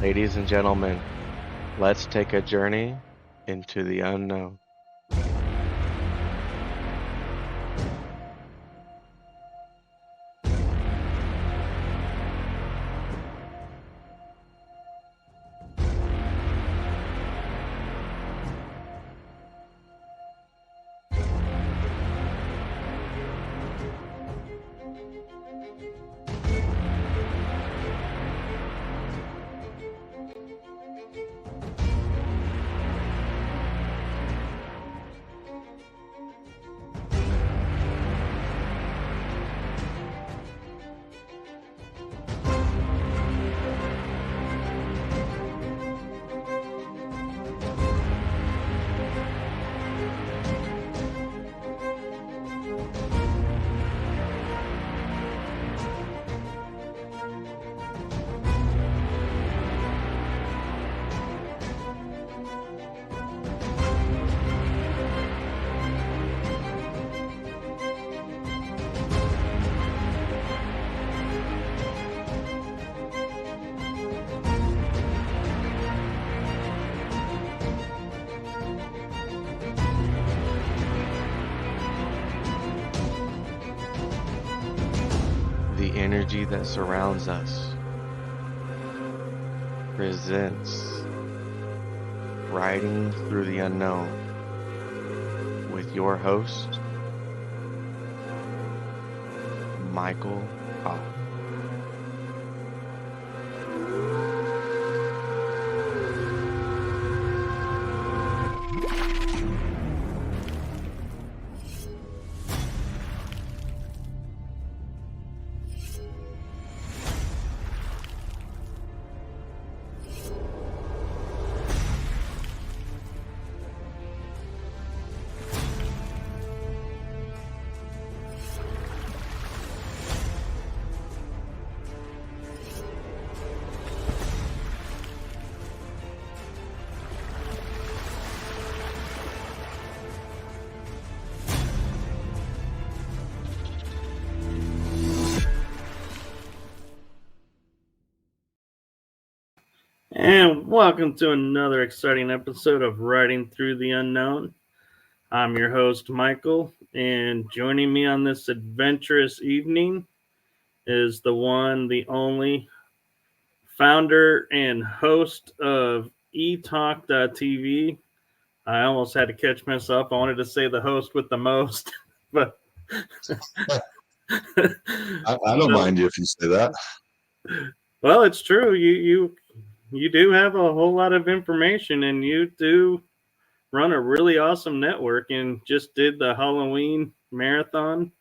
Ladies and gentlemen, let's take a journey into the unknown. The energy that surrounds us presents Riding Through the Unknown with your host, Michael Hoff. And welcome to another exciting episode of Riding Through the Unknown. I'm your host, Michael, and joining me on this adventurous evening is the one, the only founder and host of ETalk TV. I almost had to catch myself. I wanted to say the host with the most, but I don't mind you if you say that. Well, it's true. You do have a whole lot of information, and you do run a really awesome network and just did the Halloween marathon.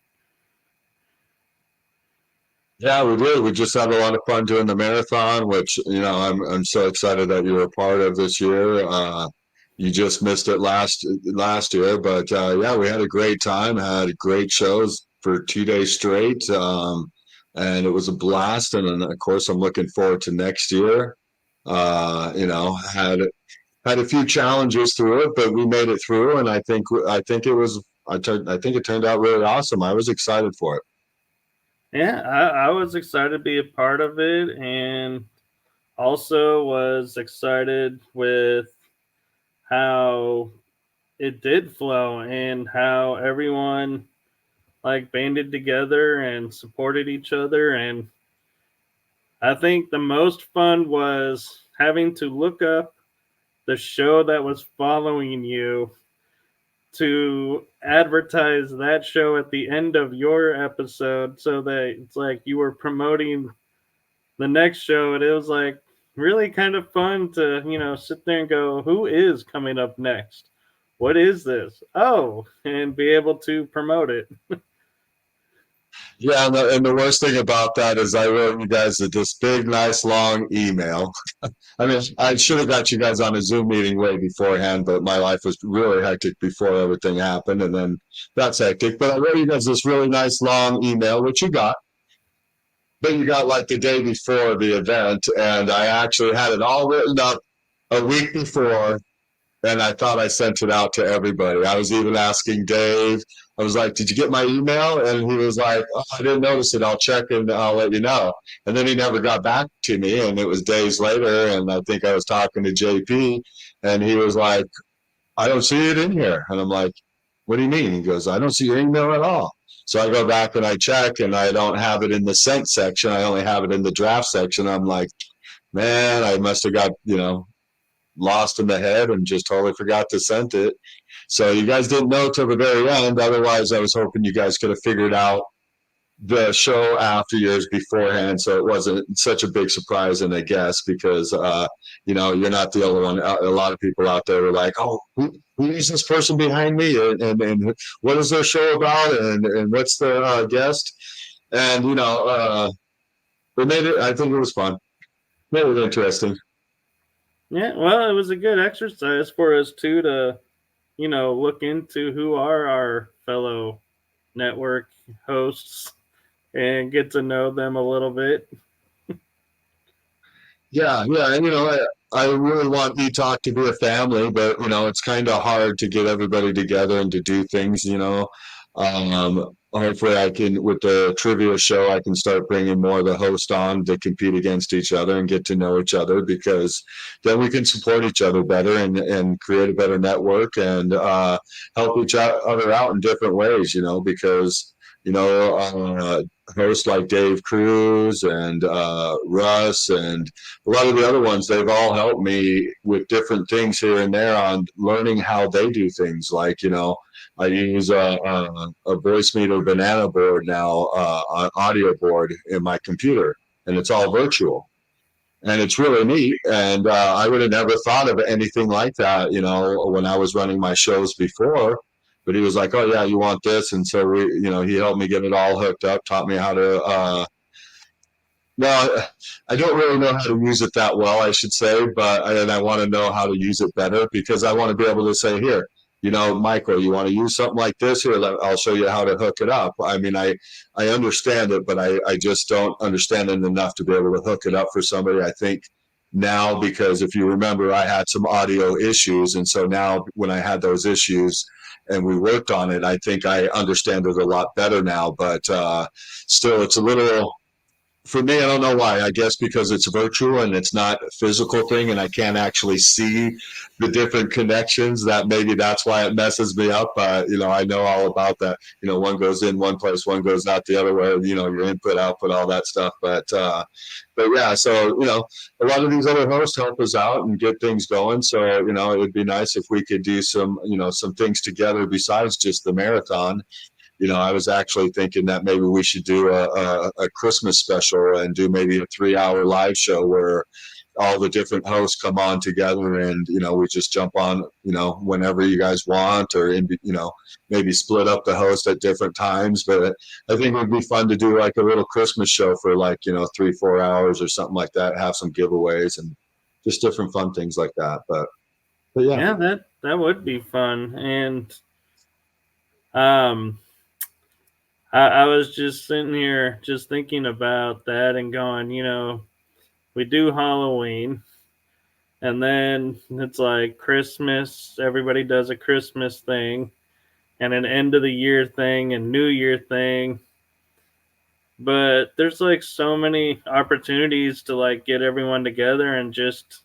Yeah, we did. We just had a lot of fun doing the marathon, which, I'm so excited that you were a part of this year. You just missed it last year, but yeah, we had a great time, had great shows for 2 days straight. And it was a blast. And then, of course, I'm looking forward to next year. Had a few challenges through it, but we made it through, and I think it turned out really awesome. I was excited for it. Yeah, I was excited to be a part of it, and also was excited with how it did flow and how everyone banded together and supported each other. And I think the most fun was having to look up the show that was following you to advertise that show at the end of your episode, so that it's like you were promoting the next show. And it was really kind of fun to, sit there and go, who is coming up next? What is this? Oh, and be able to promote it. Yeah, and the worst thing about that is I wrote you guys this big, nice, long email. I mean, I should have got you guys on a Zoom meeting way beforehand, but my life was really hectic before everything happened, and then that's hectic. But I wrote you guys this really nice, long email, which you got. But you got the day before the event, and I actually had it all written up a week before, and I thought I sent it out to everybody. I was even asking Dave. I was like, did you get my email? And he was like, oh, I didn't notice it. I'll check and I'll let you know. And then he never got back to me. And it was days later. And I think I was talking to JP and he was like, I don't see it in here. And I'm like, what do you mean? He goes, I don't see your email at all. So I go back and I check and I don't have it in the sent section. I only have it in the draft section. I'm like, man, I must have got, lost in the head and just totally forgot to send it. So you guys didn't know till the very end. Otherwise, I was hoping you guys could have figured out the show after years beforehand, so it wasn't such a big surprise. And I guess because you're not the only one. A lot of people out there are like, "Oh, who is this person behind me? And what is their show about? And what's the guest?" And it made it. I think it was fun. Made it interesting. Yeah, well, it was a good exercise for us too to, look into who are our fellow network hosts and get to know them a little bit. Yeah, and I really want ETalk to be a family, but it's kind of hard to get everybody together and to do things. Hopefully, I can with the trivia show, I can start bringing more of the hosts on to compete against each other and get to know each other, because then we can support each other better and create a better network and help each other out in different ways. Because hosts like Dave Cruz and Russ and a lot of the other ones, they've all helped me with different things here and there on learning how they do things. Like, I use a Voicemeeter banana board now, an audio board in my computer, and it's all virtual. And it's really neat. And I would have never thought of anything like that, when I was running my shows before. But he was like, "Oh yeah, you want this?" And so he helped me get it all hooked up, taught me how to. Well, I don't really know how to use it that well, I should say, but I want to know how to use it better, because I want to be able to say, here, Michael, you want to use something like this? Here, I'll show you how to hook it up. I mean, I understand it, but I just don't understand it enough to be able to hook it up for somebody. I think now, because if you remember, I had some audio issues. And so now when I had those issues and we worked on it, I think I understand it a lot better now. But still, it's a little, for me, I don't know why. I guess because it's virtual and it's not a physical thing, and I can't actually see the different connections. That maybe that's why it messes me up. I know all about that. One goes in one place, one goes out the other way. Your input, output, all that stuff. But yeah, so a lot of these other hosts help us out and get things going. So it would be nice if we could do some some things together besides just the marathon. I was actually thinking that maybe we should do a Christmas special and do maybe a 3-hour live show where all the different hosts come on together, and we just jump on whenever you guys want, or maybe split up the host at different times. But I think it would be fun to do like a little Christmas show for 3-4 hours or something like that. Have some giveaways and just different fun things like that. But yeah, that would be fun. And I was just sitting here just thinking about that and going, we do Halloween, and then it's like Christmas. Everybody does a Christmas thing and an end of the year thing and New Year thing. But there's so many opportunities to get everyone together and just,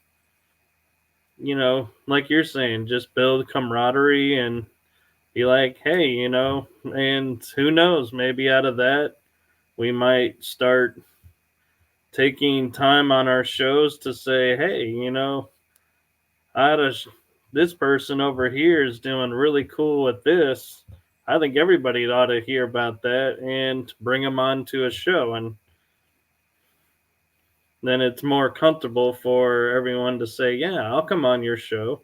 like you're saying, just build camaraderie and be like, hey, and who knows, maybe out of that, we might start taking time on our shows to say, hey, this person over here is doing really cool with this. I think everybody ought to hear about that and bring them on to a show. And then it's more comfortable for everyone to say, yeah, I'll come on your show.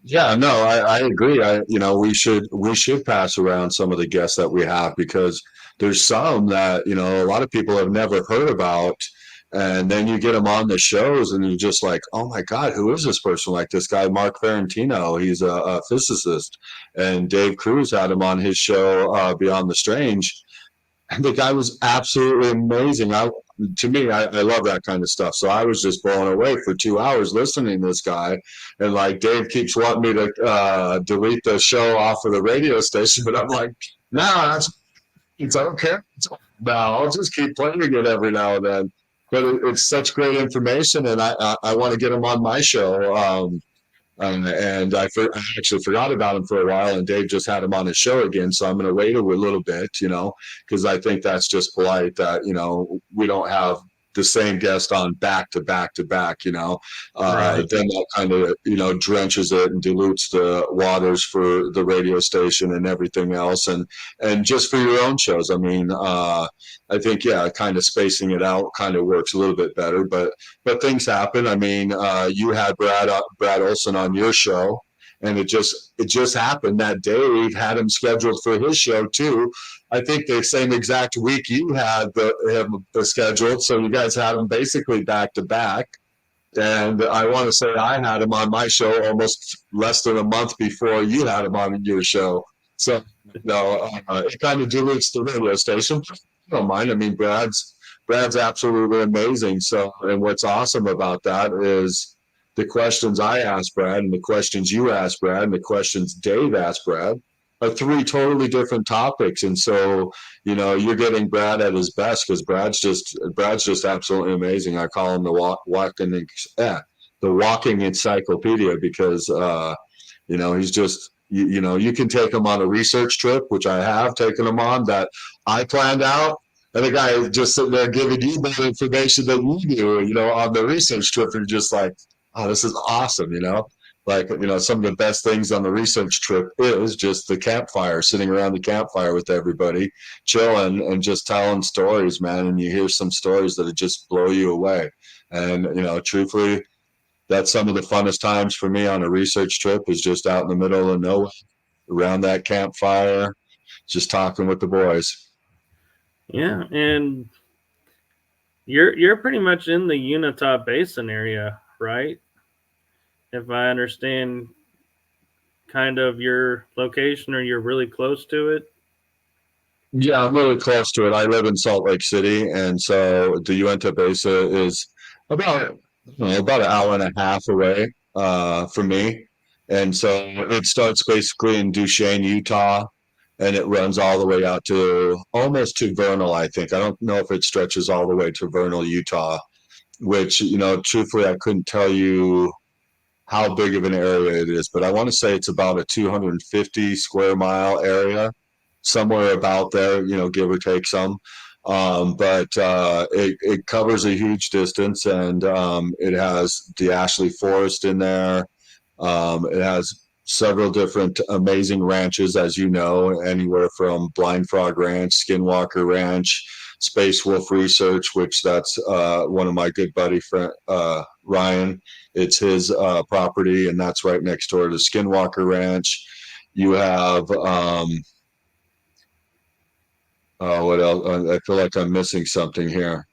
Yeah, no, I agree. We should pass around some of the guests that we have, because there's some that, a lot of people have never heard about. And then you get them on the shows and you're just like, oh my God, who is this person? Like this guy, Mark Ferrantino, he's a physicist. And Dave Cruz had him on his show, Beyond the Strange. And the guy was absolutely amazing. to me, I love that kind of stuff. So I was just blown away for 2 hours listening to this guy. And like Dave keeps wanting me to delete the show off of the radio station, but I'm like, no, it's okay. No, I'll just keep playing it every now and then. But it's such great information, and I want to get him on my show. And I actually forgot about him for a while, and Dave just had him on his show again. So I'm going to wait a little bit, because I think that's just polite that, we don't have the same guest on back to back to back, Right. then that kind of, drenches it and dilutes the waters for the radio station and everything else. And just for your own shows, I mean, I think, kind of spacing it out kind of works a little bit better, but things happen. I mean, you had Brad Olson on your show, and it just happened that Dave had him scheduled for his show too. I think the same exact week you had him scheduled, so you guys had him basically back to back. And I want to say I had him on my show almost less than a month before you had him on your show. So it kind of dilutes the radio station. I don't mind. I mean, Brad's absolutely amazing. So, and what's awesome about that is the questions I asked Brad, and the questions you asked Brad, and the questions Dave asked Brad are three totally different topics. And so, you're getting Brad at his best, because Brad's just absolutely amazing. I call him the walking encyclopedia, because he's just, you can take him on a research trip, which I have taken him on, that I planned out. And the guy is just sitting there giving you more information than you do, on the research trip. And you're just like, oh, this is awesome, Like, some of the best things on the research trip is just the campfire, sitting around the campfire with everybody, chilling and just telling stories, man. And you hear some stories that just blow you away. And, truthfully, that's some of the funnest times for me on a research trip, is just out in the middle of nowhere, around that campfire, just talking with the boys. Yeah, and you're pretty much in the Unitah Basin area, right? If I understand kind of your location, or you're really close to it. Yeah, I'm really close to it. I live in Salt Lake City, and so the Uintah Basin is about an hour and a half away from me. And so it starts basically in Duchesne, Utah, and it runs all the way out to almost to Vernal, I think. I don't know if it stretches all the way to Vernal, Utah, which, truthfully, I couldn't tell you how big of an area it is, but I want to say it's about a 250 square mile area, somewhere about there, give or take some. But it covers a huge distance, and it has the Ashley Forest in there. It has several different amazing ranches, as you know, anywhere from Blind Frog Ranch, Skinwalker Ranch, Space Wolf Research, which that's one of my good buddy friend Ryan. It's his property, and that's right next door to Skinwalker Ranch. You have what else? I feel like I'm missing something here.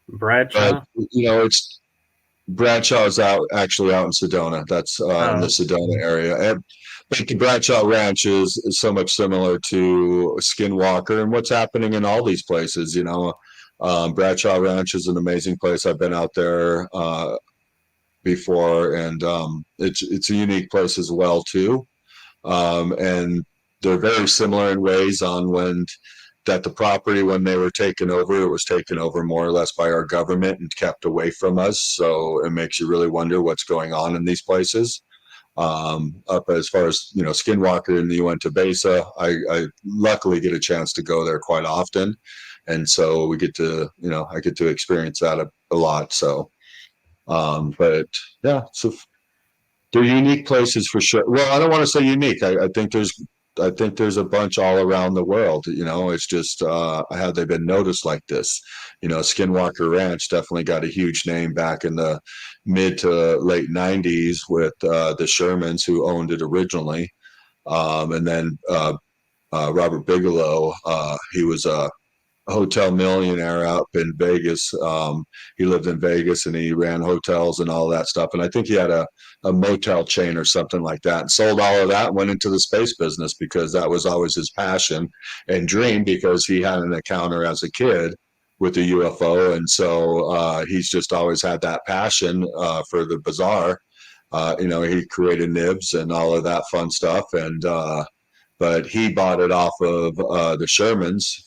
Bradshaw. But, it's Bradshaw is actually out in Sedona. That's in the Sedona area. But the Bradshaw Ranch is so much similar to Skinwalker, and what's happening in all these places. Bradshaw Ranch is an amazing place. I've been out there before, and it's a unique place as well too. And they're very similar in ways on that the property, when they were taken over, it was taken over more or less by our government and kept away from us. So it makes you really wonder what's going on in these places. Up as far as, Skinwalker in the Uintah Basin, I luckily get a chance to go there quite often. And so we get to, I get to experience that a lot. So, but yeah, so they're unique places for sure. Well, I don't want to say unique. I think there's a bunch all around the world. It's just have they been noticed like this? Skinwalker Ranch definitely got a huge name back in the mid to late 90s with the Shermans, who owned it originally. And then Robert Bigelow, he was a hotel millionaire up in Vegas. He lived in Vegas, and he ran hotels and all that stuff. And I think he had a motel chain or something like that, and sold all of that and went into the space business, because that was always his passion and dream, because he had an encounter as a kid with a UFO, and so he's just always had that passion for the bizarre. He created nibs and all of that fun stuff, and but he bought it off of the Shermans,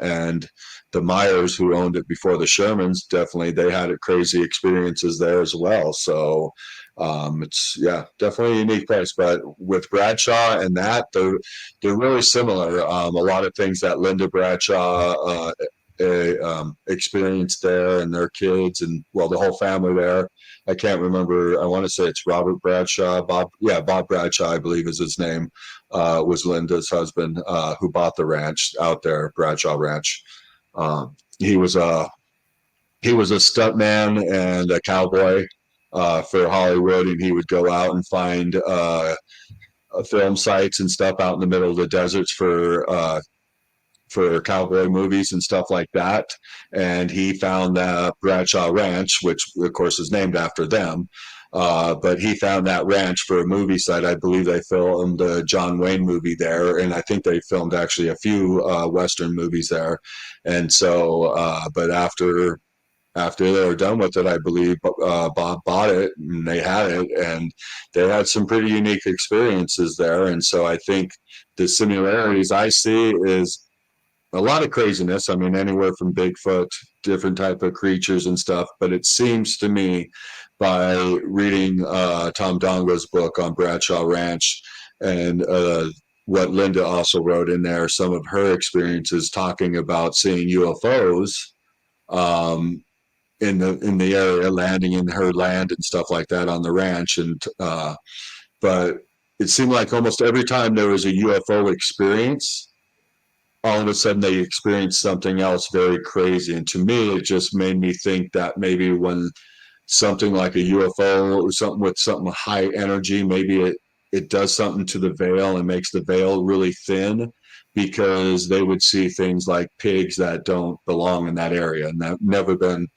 and the Myers, who owned it before the Shermans, definitely they had crazy experiences there as well. So it's definitely a unique place. But with Bradshaw and that, they're really similar. A lot of things that Linda Bradshaw experienced there, and their kids, and well, the whole family there. I can't remember. I want to say it's Robert Bradshaw. Bob Bradshaw, I believe is his name, was Linda's husband, who bought the ranch out there, Bradshaw Ranch. He was a stuntman and a cowboy for Hollywood, and he would go out and find film sites and stuff out in the middle of the deserts for cowboy movies and stuff like that. And he found that Bradshaw Ranch, which of course is named after them. But he found that ranch for a movie site. I believe they filmed the John Wayne movie there, and I think they filmed actually a few Western movies there. And so, but after they were done with it, I believe Bob bought it, and they had it, and they had some pretty unique experiences there. And so I think the similarities I see is a lot of craziness. I mean, anywhere from Bigfoot, different type of creatures and stuff. But it seems to me, by reading Tom Dongo's book on Bradshaw Ranch, and what Linda also wrote in there, some of her experiences talking about seeing UFOs in the area, landing in her land and stuff like that on the ranch. And but it seemed like almost every time there was a UFO experience, all of a sudden they experienced something else very crazy. And to me, it just made me think that maybe when something like a UFO or something with something high energy, maybe it does something to the veil and makes the veil really thin, because they would see things like pigs that don't belong in that area and that never been,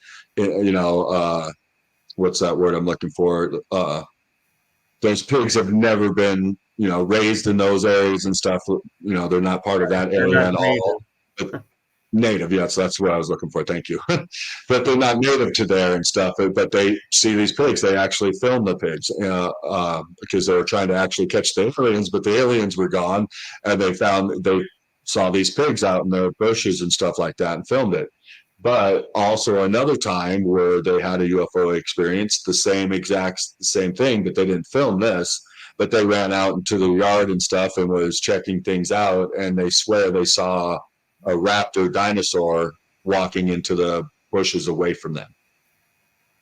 what's that word I'm looking for? Those pigs have never been, raised in those areas and stuff. They're not part of that area at all. But native, yes, that's what I was looking for. Thank you. But they're not native to there and stuff. But they see these pigs. They actually film the pigs because they were trying to actually catch the aliens, but the aliens were gone, and they saw these pigs out in the bushes and stuff like that and filmed it. But also another time where they had a UFO experience, the same thing, but they didn't film this, but they ran out into the yard and stuff and was checking things out, and they swear they saw a raptor dinosaur walking into the bushes away from them.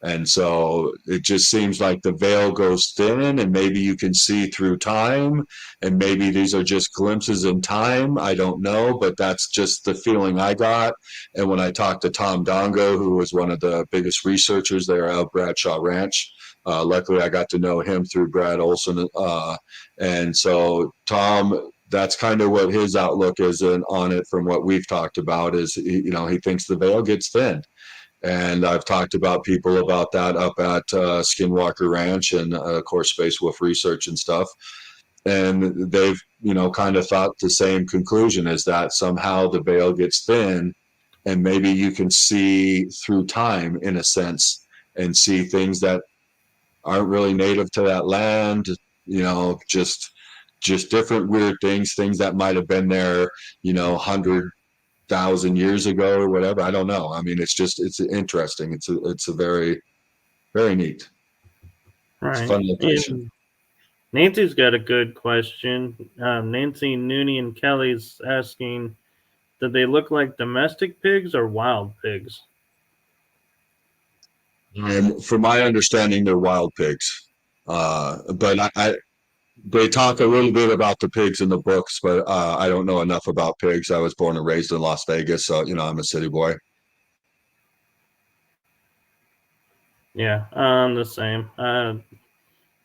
And so it just seems like the veil goes thin, and maybe you can see through time, and maybe these are just glimpses in time. I don't know, but that's just the feeling I got. And when I talked to Tom Dongo, who was one of the biggest researchers there at Bradshaw Ranch, luckily I got to know him through Brad Olson. And so Tom, that's kind of what his outlook is on it from what we've talked about, is, he thinks the veil gets thin. And I've talked about people about that up at Skinwalker Ranch and, of course, Space Wolf Research and stuff. And they've, kind of thought the same conclusion, is that somehow the veil gets thin, and maybe you can see through time, in a sense, and see things that aren't really native to that land, just different weird things that might have been there, 100,000 years ago or whatever. I don't know. I mean, it's interesting. It's a very, very neat. Right. It's fun location. Nancy's got a good question. Nancy, Nooney, and Kelly's asking, did they look like domestic pigs or wild pigs? From my understanding, they're wild pigs. But they talk a little bit about the pigs in the books, but I don't know enough about pigs. I was born and raised in Las Vegas, so I'm a city boy. Yeah, I'm the same.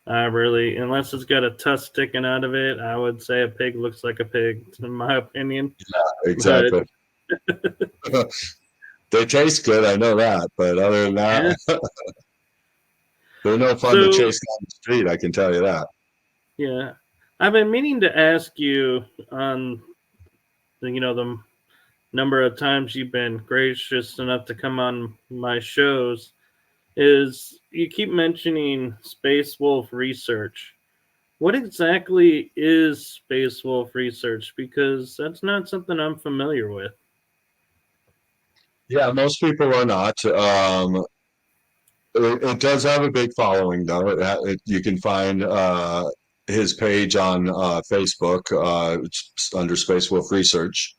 I really, unless it's got a tusk sticking out of it, I would say a pig looks like a pig, in my opinion. Yeah, exactly. They taste good, I know that, but other than that, they're no fun to chase down the street, I can tell you that. Yeah, I've been meaning to ask you on the number of times you've been gracious enough to come on my shows, is you keep mentioning Space Wolf research. What exactly is Space Wolf research? Because that's not something I'm familiar with. Yeah, most people are not. It does have a big following, though. You can find his page on Facebook. It's under Space Wolf Research.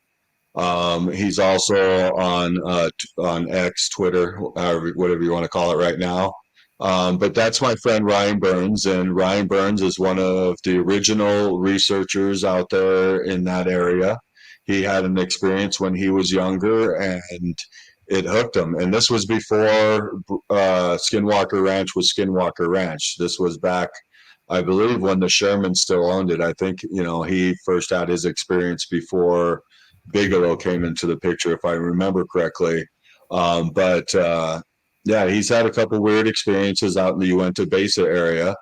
He's also on X, Twitter, whatever you want to call it right now. But that's my friend Ryan Burns, and Ryan Burns is one of the original researchers out there in that area. He had an experience when he was younger, and it hooked him. And this was before Skinwalker Ranch was Skinwalker Ranch. This was back, I believe, when the Shermans still owned it. I think, he first had his experience before Bigelow came into the picture, if I remember correctly. But yeah, he's had a couple weird experiences out in the Uintah Basin area.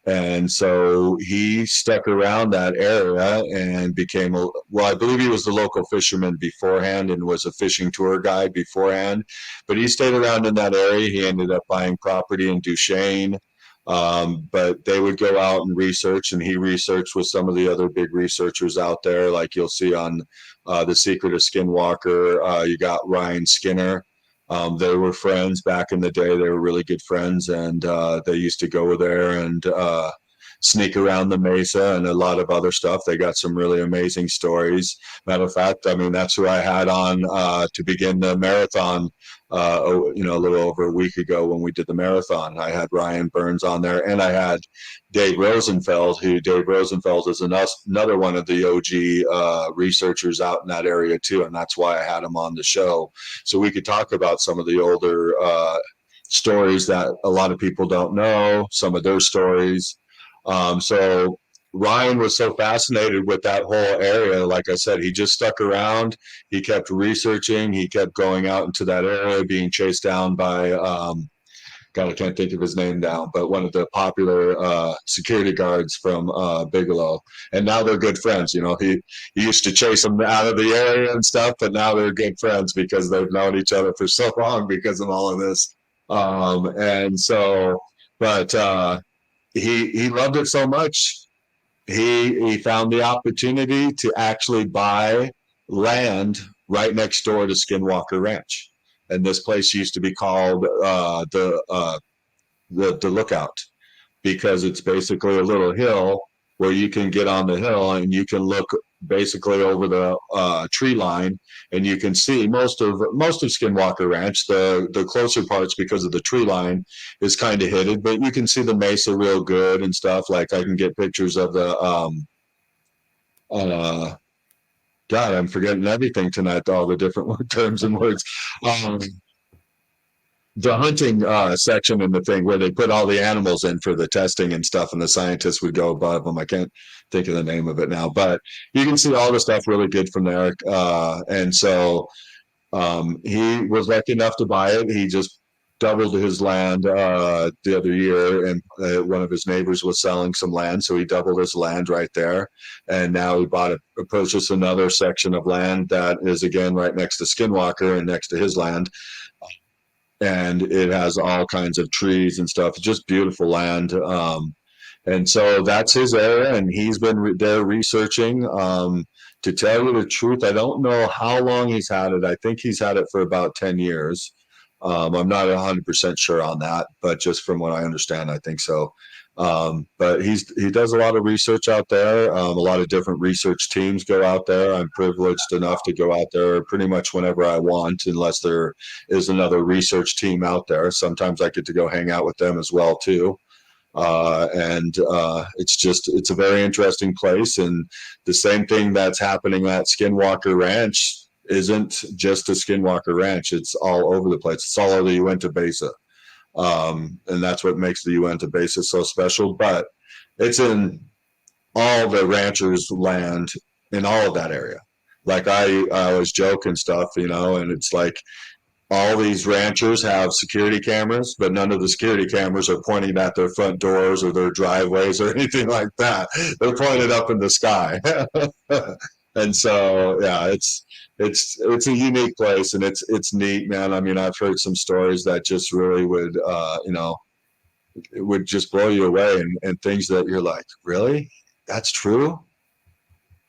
And so he stuck around that area and I believe he was the local fisherman beforehand and was a fishing tour guide beforehand. But he stayed around in that area. He ended up buying property in Duchesne. But they would go out and research, and he researched with some of the other big researchers out there, like you'll see on The Secret of Skinwalker. You got Ryan Skinner. They were friends back in the day. They were really good friends, and they used to go there and sneak around the mesa and a lot of other stuff. They got some really amazing stories. Matter of fact, I mean, that's who I had on to begin the marathon, a little over a week ago when we did the marathon. I had Ryan Burns on there, and I had Dave Rosenfeld, Dave Rosenfeld is another one of the OG researchers out in that area too, and that's why I had him on the show. So we could talk about some of the older stories that a lot of people don't know, some of their stories. So Ryan was so fascinated with that whole area. Like I said, he just stuck around. He kept researching. He kept going out into that area, being chased down by, God, I can't think of his name now, but one of the popular security guards from Bigelow. And now they're good friends. He used to chase him out of the area and stuff, but now they're good friends because they've known each other for so long because of all of this. And so, but he loved it so much. He found the opportunity to actually buy land right next door to Skinwalker Ranch, and this place used to be called the Lookout, because it's basically a little hill where you can get on the hill and you can look basically over the tree line, and you can see most of Skinwalker Ranch. The closer parts, because of the tree line, is kind of hidden, but you can see the mesa real good and stuff. Like I can get pictures of the God, I'm forgetting everything tonight, all the different terms and words. The hunting section in the thing where they put all the animals in for the testing and stuff, and the scientists would go above them. I can't think of the name of it now, but you can see all the stuff really good from there. And so he was lucky enough to buy it. He just doubled his land the other year, and one of his neighbors was selling some land, so he doubled his land right there. And now he purchased another section of land that is again right next to Skinwalker and next to his land. And it has all kinds of trees and stuff. It's just beautiful land. And so that's his area, and he's been there researching. To tell you the truth, I don't know how long he's had it. I think he's had it for about 10 years. I'm not 100% sure on that, but just from what I understand, I think so. But he does a lot of research out there. A lot of different research teams go out there. I'm privileged enough to go out there pretty much whenever I want, unless there is another research team out there. Sometimes I get to go hang out with them as well too. It's a very interesting place. And the same thing that's happening at Skinwalker Ranch isn't just a Skinwalker Ranch. It's all over the place. It's all over the Uintah Basin. And that's what makes the Uintah Basin so special. But it's in all the ranchers' land in all of that area. Like I always joke and stuff, and it's like all these ranchers have security cameras, but none of the security cameras are pointing at their front doors or their driveways or anything like that. They're pointed up in the sky. And so, yeah, it's a unique place, and it's neat, man. I mean, I've heard some stories that just really would, it would just blow you away, and things that you're like, really, that's true.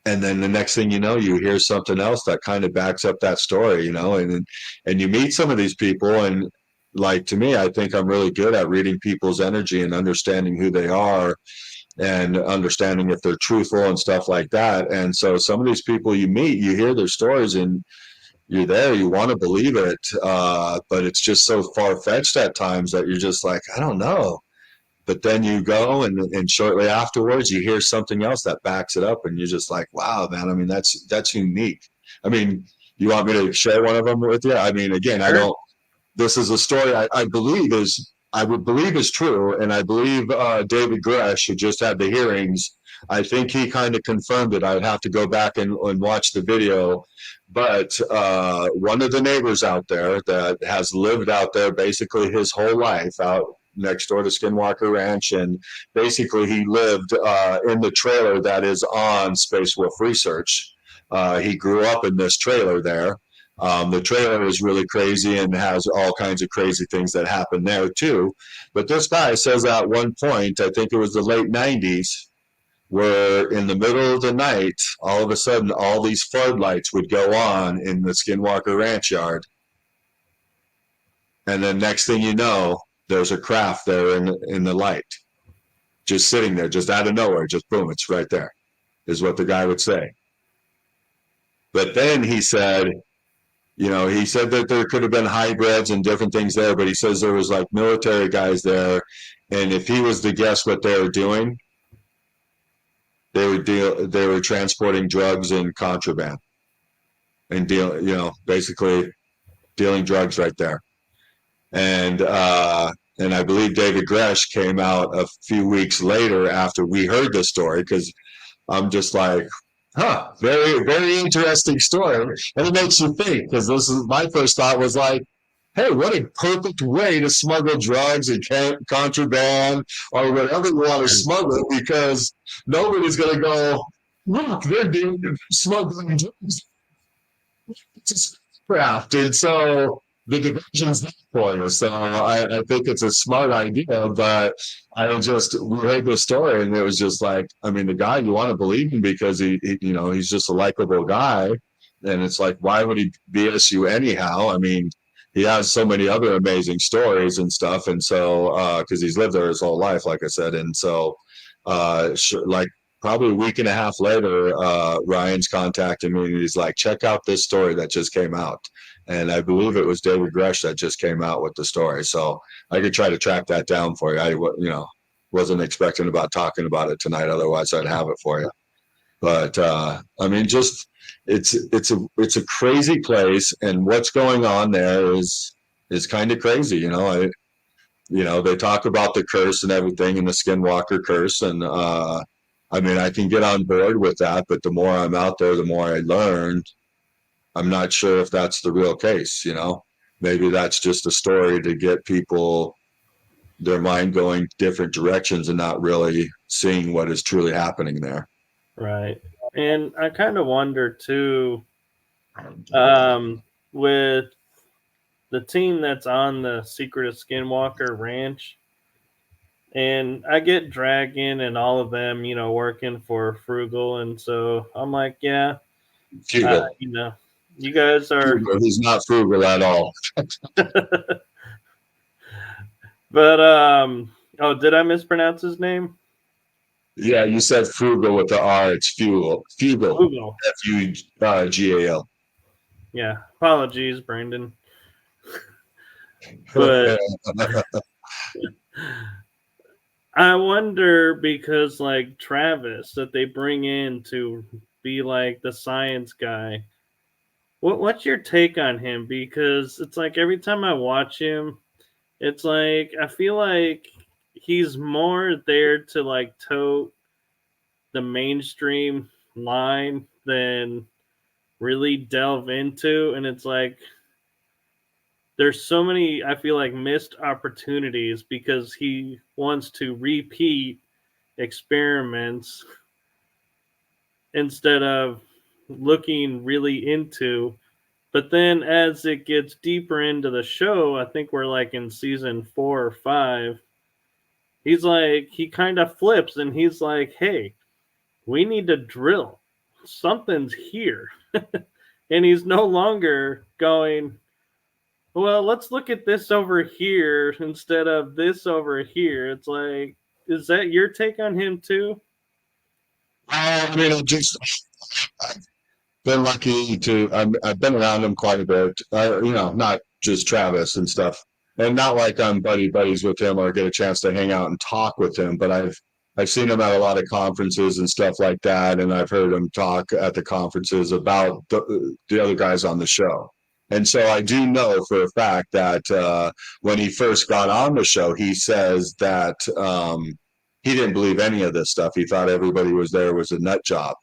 And then the next thing you know, you hear something else that kind of backs up that story, and you meet some of these people, and like to me, I think I'm really good at reading people's energy and understanding who they are and understanding if they're truthful and stuff like that. And so some of these people you meet, you hear their stories, and you're there, you want to believe it, but it's just so far fetched at times that you're just like, I don't know. But then you go, and shortly afterwards you hear something else that backs it up, and you're just like, wow, man. I mean, that's unique. I mean, you want me to share one of them with you? I mean, again, I don't. This is a story I would believe is true, and I believe David Gresh, who just had the hearings, I think he kind of confirmed it. I'd have to go back and watch the video, but one of the neighbors out there that has lived out there basically his whole life, out next door to Skinwalker Ranch, and basically he lived in the trailer that is on Space Wolf Research. He grew up in this trailer there. The trailer is really crazy and has all kinds of crazy things that happen there too. But this guy says at one point, I think it was the late 90s, where in the middle of the night, all of a sudden, all these floodlights would go on in the Skinwalker Ranch yard. And then next thing you know, there's a craft there in the light, just sitting there, just out of nowhere, just boom, it's right there, is what the guy would say. But then he said, he said that there could have been hybrids and different things there, but he says there was like military guys there, and if he was to guess what they were doing, they were transporting drugs and contraband, and basically dealing drugs right there. And I believe David Gresh came out a few weeks later after we heard this story, because I'm just like, very, very interesting story. And it makes you think, because this is my first thought was like, hey, what a perfect way to smuggle drugs and contraband or whatever you want to smuggle, because nobody's going to go, look, they're doing smuggling drugs. It's craft. And so the division's not for you. So I think it's a smart idea, but we heard the story, and it was just like, I mean, the guy, you want to believe him because he's just a likable guy. And it's like, why would he BS you anyhow? I mean, he has so many other amazing stories and stuff. And so, because he's lived there his whole life, like I said. And so, like, probably a week and a half later, Ryan's contacted me, and he's like, check out this story that just came out. And I believe it was David Gresh that just came out with the story. So I could try to track that down for you. I wasn't expecting about talking about it tonight. Otherwise, I'd have it for you. But I mean, just it's a crazy place, and what's going on there is kind of crazy. They talk about the curse and everything, and the Skinwalker curse, and I mean, I can get on board with that, but the more I'm out there, the more I learn. I'm not sure if that's the real case. Maybe that's just a story to get people, their mind going different directions and not really seeing what is truly happening there. Right. And I kind of wonder too, with the team that's on the Secret of Skinwalker Ranch, and I get Dragon and all of them, working for Frugal. And so I'm like, yeah, Frugal. you guys are. He's not frugal at all. But, oh, did I mispronounce his name? Yeah, you said frugal with the R. It's fugal. Fugal. F-U-G-A-L. Yeah. Apologies, Brandon. But I wonder, because like Travis that they bring in to be like the science guy, what's your take on him? Because it's like every time I watch him, it's like I feel like he's more there to like tote the mainstream line than really delve into. And it's like there's so many, I feel like, missed opportunities because he wants to repeat experiments instead of looking really into. But then as it gets deeper into the show, I think we're like in season 4 or 5, he's like, he kind of flips and he's like, hey, we need to drill. Something's here. And he's no longer going, well, let's look at this over here instead of this over here. It's like, is that your take on him too? I mean, I've been lucky to. I've been around him quite a bit. Not just Travis and stuff, and not like I'm buddies with him or get a chance to hang out and talk with him. But I've seen him at a lot of conferences and stuff like that, and I've heard him talk at the conferences about the other guys on the show. And so I do know for a fact that when he first got on the show, he says that he didn't believe any of this stuff. He thought everybody was a nut job.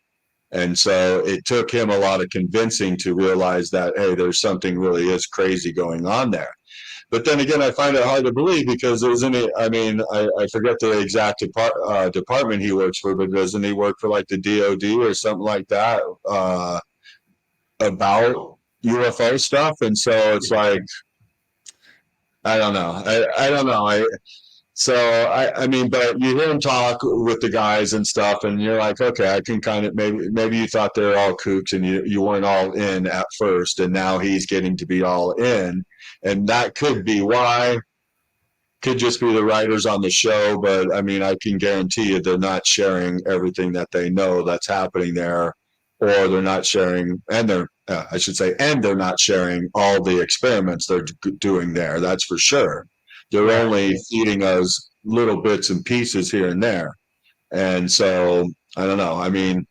And so it took him a lot of convincing to realize that, hey, there's something really is crazy going on there. But then again, I find it hard to believe because isn't it? I mean, I forget the exact department he works for, but doesn't he work for like the DOD or something like that about UFO stuff? And so it's like, I don't know. I don't know. I mean, but you hear him talk with the guys and stuff, and you're like, okay, I can kind of maybe you thought they were all kooks and you weren't all in at first, and now he's getting to be all in, and that could be why. Could just be the writers on the show, but I mean, I can guarantee you they're not sharing everything that they know that's happening there, or they're not sharing, and I should say, and they're not sharing all the experiments they're doing there. That's for sure. They're only feeding us little bits and pieces here and there. And so, I don't know. I mean,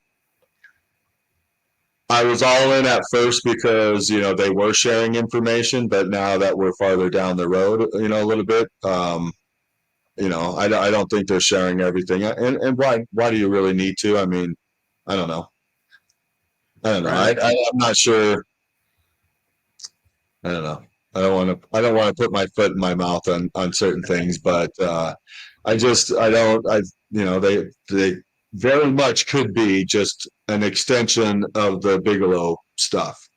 I was all in at first because, they were sharing information, but now that we're farther down the road, a little bit, I don't think they're sharing everything. And why do you really need to? I mean, I don't know. Right. I'm not sure. I don't know. I don't want to put my foot in my mouth on certain things, but I don't. They very much could be just an extension of the Bigelow stuff,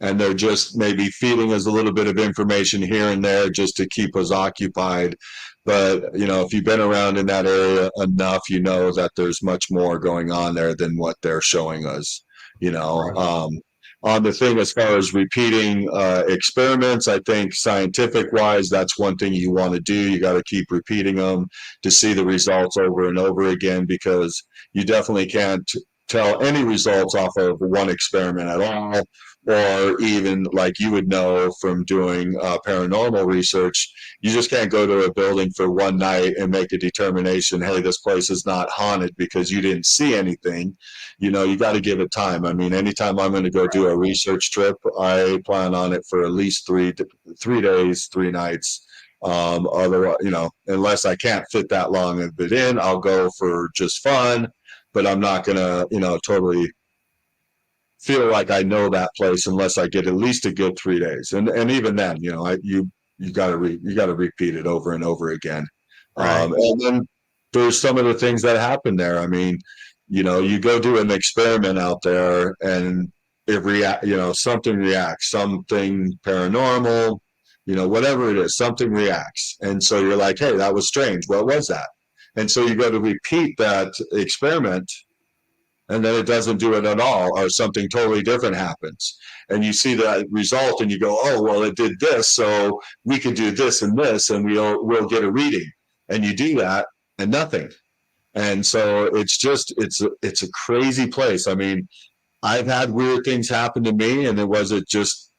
and they're just maybe feeding us a little bit of information here and there just to keep us occupied. But if you've been around in that area enough, you know that there's much more going on there than what they're showing us. On the thing as far as repeating experiments, I think scientific wise, that's one thing you want to do. You got to keep repeating them to see the results over and over again, because you definitely can't tell any results off of one experiment at all, or even like you would know from doing paranormal research. You just can't go to a building for one night and make a determination, hey, this place is not haunted, because you didn't see anything. You got to give it time. I mean, anytime I'm going to go do a research trip, I plan on it for at least 3 days, 3 nights. Otherwise, unless I can't fit that long of it in, I'll go for just fun, but I'm not going to, totally feel like I know that place unless I get at least a good 3 days. And even then, you got to repeat it over and over again. Right. And then there's some of the things that happen there. I mean, you go do an experiment out there and something reacts, something paranormal, whatever it is, something reacts. And so you're like, hey, that was strange. What was that? And so you go to repeat that experiment, and then it doesn't do it at all, or something totally different happens. And you see that result and you go, oh, well, it did this, so we could do this and this, and we'll get a reading. And you do that and nothing. And so it's a crazy place. I mean, I've had weird things happen to me, and was it just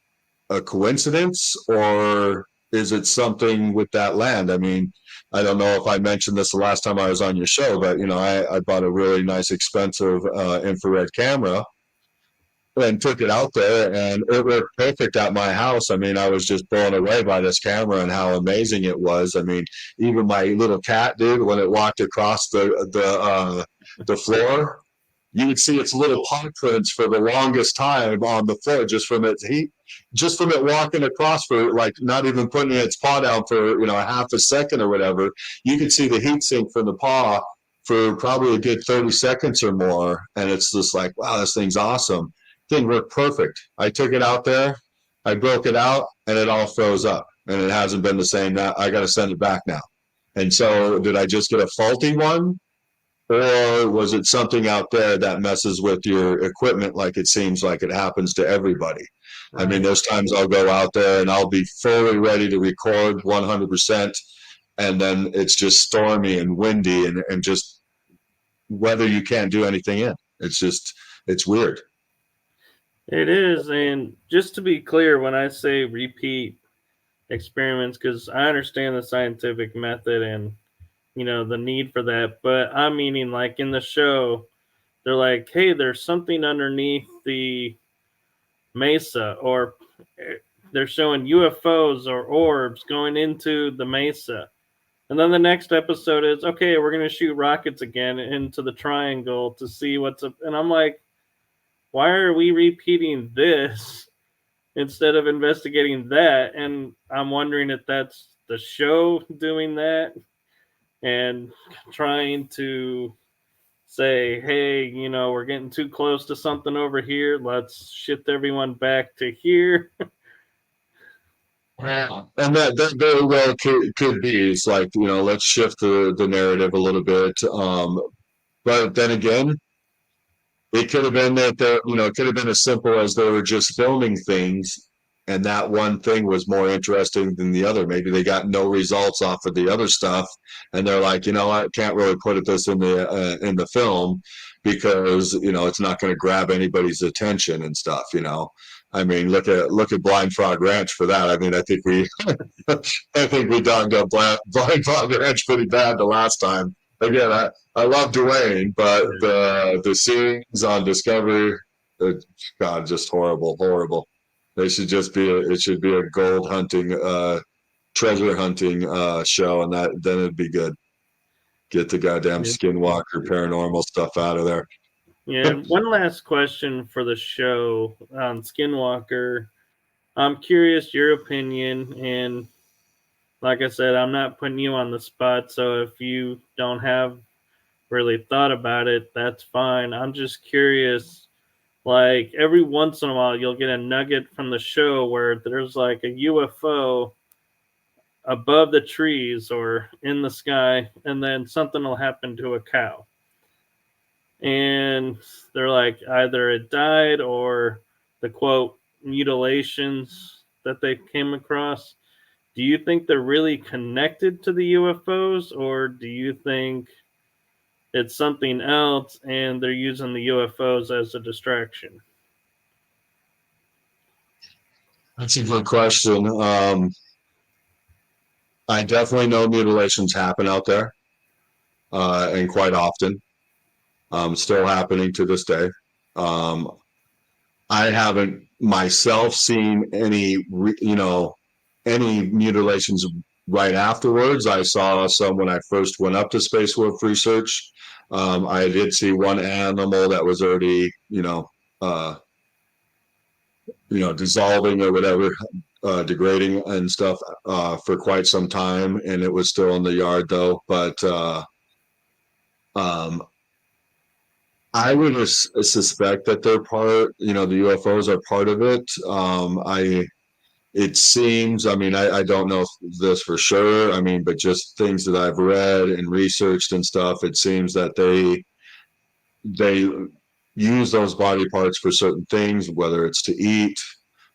a coincidence, or is it something with that land? I mean, I don't know if I mentioned this the last time I was on your show, but I bought a really nice, expensive infrared camera and took it out there, and it worked perfect at my house. I mean, I was just blown away by this camera and how amazing it was. I mean, even my little cat, dude, when it walked across the floor, you would see its little paw prints for the longest time on the floor, just from its heat, just from it walking across, for like not even putting its paw down for a half a second or whatever. You could see the heat sink from the paw for probably a good 30 seconds or more, and it's just like, wow, this thing's awesome. thing worked perfect. I took it out there, I broke it out, and it all froze up, and it hasn't been the same. Now I got to send it back now. And so, did I just get a faulty one, or was it something out there that messes with your equipment like it seems like it happens to everybody? I mean, there's times I'll go out there and I'll be fully ready to record 100%, and then it's just stormy and windy and just weather you can't do anything in. It's weird. It is. And just to be clear, when I say repeat experiments, because I understand the scientific method and, the need for that, but I'm meaning like in the show, they're like, hey, there's something underneath the mesa, or they're showing UFOs or orbs going into the mesa. And then the next episode is, okay, we're going to shoot rockets again into the triangle to see what's up. And I'm like, why are we repeating this instead of investigating that? And I'm wondering if that's the show doing that and trying to say, hey, we're getting too close to something over here. Let's shift everyone back to here. And that very well could be. It's like, let's shift the narrative a little bit. But then again, it could have been that it could have been as simple as they were just filming things, and that one thing was more interesting than the other. Maybe they got no results off of the other stuff, and they're like, I can't really put this in the film because it's not going to grab anybody's attention and stuff. I mean, look at Blind Frog Ranch for that. I mean, I think we done Blind Frog Ranch pretty bad the last time. Again, I love Dwayne, but the scenes on Discovery, God, just horrible. They should just be it should be a gold hunting, treasure hunting show, and then it'd be good. Get the goddamn Skinwalker paranormal stuff out of there. Yeah, one last question for the show on Skinwalker. I'm curious your opinion, and like I said, I'm not putting you on the spot, so if you don't have really thought about it, that's fine. I'm just curious, like every once in a while you'll get a nugget from the show where there's like a UFO above the trees or in the sky, and then something will happen to a cow. And they're like, either it died or the quote mutilations that they came across. Do you think they're really connected to the UFOs, or do you think it's something else and they're using the UFOs as a distraction? That's a good question. I definitely know mutilations happen out there, and quite often. Still happening to this day. I haven't myself seen any mutilations right afterwards. I saw some when I first went up to Space Wolf Research. I did see one animal that was already, dissolving or whatever, degrading and stuff for quite some time, and it was still in the yard though. But I would suspect that they're part, the UFOs are part of it. It seems, I don't know this for sure. But just things that I've read and researched and stuff, it seems that they use those body parts for certain things, whether it's to eat,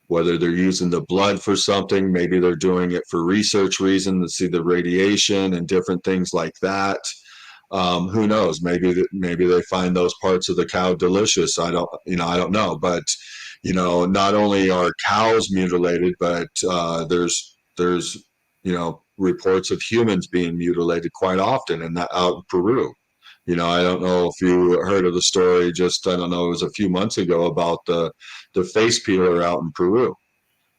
whether they're using the blood for something, maybe they're doing it for research reason to see the radiation and different things like that. Who knows? Maybe they find those parts of the cow delicious. I don't know. But not only are cows mutilated, but there's reports of humans being mutilated quite often, and that out in Peru. I don't know if you heard of the story. It was a few months ago about the face peeler out in Peru.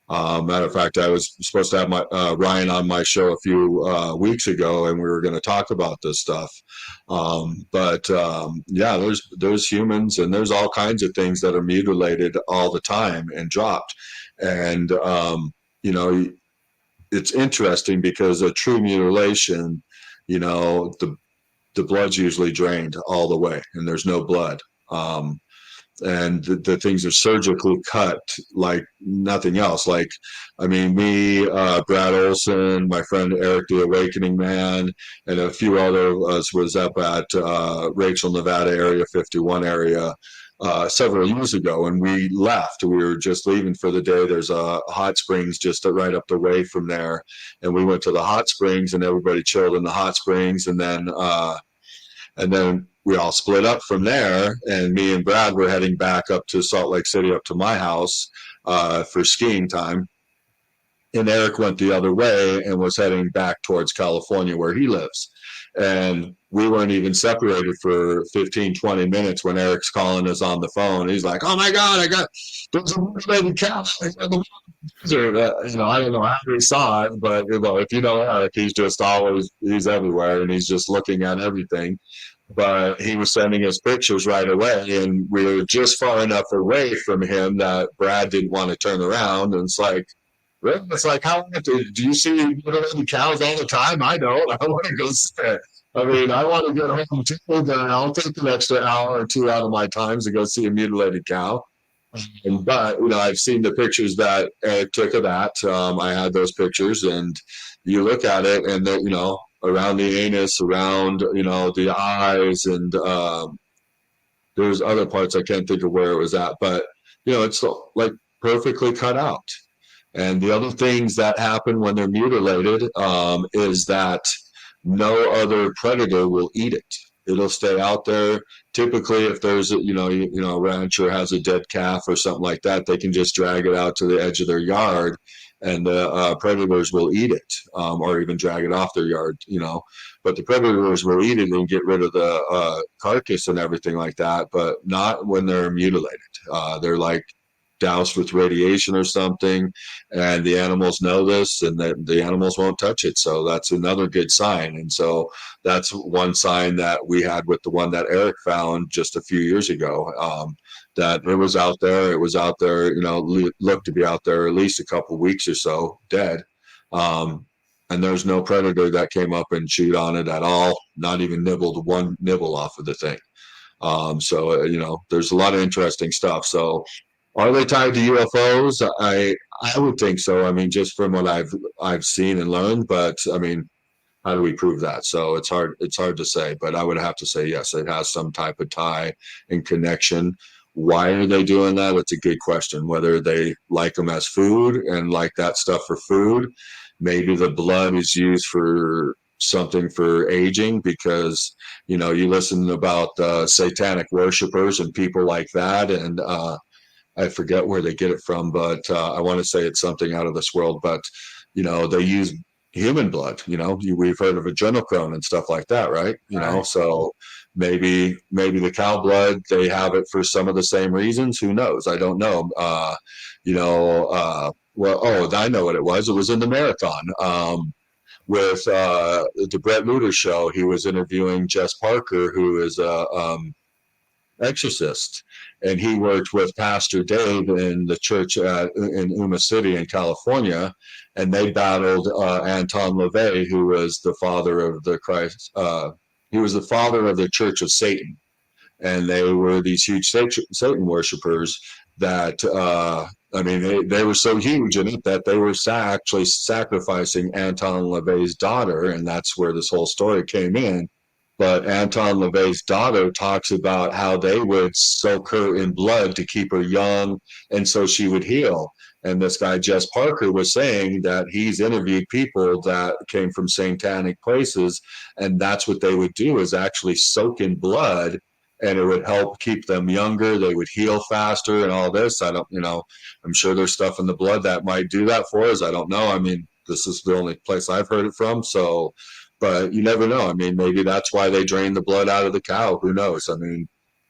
Matter of fact, I was supposed to have Ryan on my show a few weeks ago, and we were going to talk about this stuff. There's humans, and there's all kinds of things that are mutilated all the time and dropped. And it's interesting because a true mutilation, the blood's usually drained all the way, and there's no blood. and the things are surgically cut like nothing else. Like, I mean, me, Brad Olson, my friend Eric, the Awakening Man, and a few other of us was up at Rachel, Nevada area 51 area several years ago, and we left. We were just leaving for the day. There's a hot springs just right up the way from there, and we went to the hot springs, and everybody chilled in the hot springs, and then we all split up from there, and me and Brad were heading back up to Salt Lake City, up to my house for skiing time. And Eric went the other way and was heading back towards California where he lives. And we weren't even separated for 15, 20 minutes when Eric's calling us on the phone. He's like, "Oh my God, there's a mutilated cow in the desert." I don't know how he saw it, but if you know Eric, he's everywhere, and he's just looking at everything. But he was sending us pictures right away, and we were just far enough away from him that Brad didn't want to turn around. And it's like, really? It's like, how do you see mutilated cows all the time? I don't. I want to go see it. I mean, I want to get home too, but I'll take an extra hour or two out of my time to go see a mutilated cow. But I've seen the pictures that Eric took of that. I had those pictures, and you look at it, and around the anus, around the eyes, and there's other parts I can't think of where it was at, but it's like perfectly cut out. And the other things that happen when they're mutilated is that no other predator will eat it. It'll stay out there. Typically, if there's a rancher has a dead calf or something like that, they can just drag it out to the edge of their yard, and the predators will eat it, or even drag it off their yard. But the predators will eat it and get rid of the carcass and everything like that. But not when they're mutilated. They're like doused with radiation or something, and the animals know this, and the animals won't touch it. So that's another good sign. And so that's one sign that we had with the one that Eric found just a few years ago, that it was out there. It was out there, looked to be out there at least a couple weeks or so, dead. And there's no predator that came up and chewed on it at all, not even nibbled one nibble off of the thing. So there's a lot of interesting stuff. So are they tied to UFOs? I would think so. I mean, just from what I've seen and learned, but I mean, how do we prove that? So it's hard to say, but I would have to say yes, it has some type of tie and connection. Why are they doing that? It's a good question. Whether they like them as food and like that stuff for food, maybe the blood is used for something for aging, because you listen about satanic worshipers and people like that, and I forget where they get it from, but I want to say it's something out of this world. But they use human blood. We've heard of adrenochrome and stuff like that, right? So maybe the cow blood, they have it for some of the same reasons. Who knows? I don't know. I know what it was. It was in the marathon. With the Brett Luter show, he was interviewing Jess Parker, who is a exorcist, and he worked with Pastor Dave in the church in Yuma City in California, and they battled Anton LaVey, who was the father of the Christ. He was the father of the Church of Satan, and they were these huge Satan worshipers that they were so huge in it that they were actually sacrificing Anton LaVey's daughter, and that's where this whole story came in. But Anton LaVey's daughter talks about how they would soak her in blood to keep her young, and so she would heal. And this guy, Jess Parker, was saying that he's interviewed people that came from satanic places, and that's what they would do, is actually soak in blood, and it would help keep them younger. They would heal faster and all this. I'm sure there's stuff in the blood that might do that for us. I don't know. I mean, this is the only place I've heard it from. So, but you never know. I mean, maybe that's why they drain the blood out of the cow. Who knows? I mean,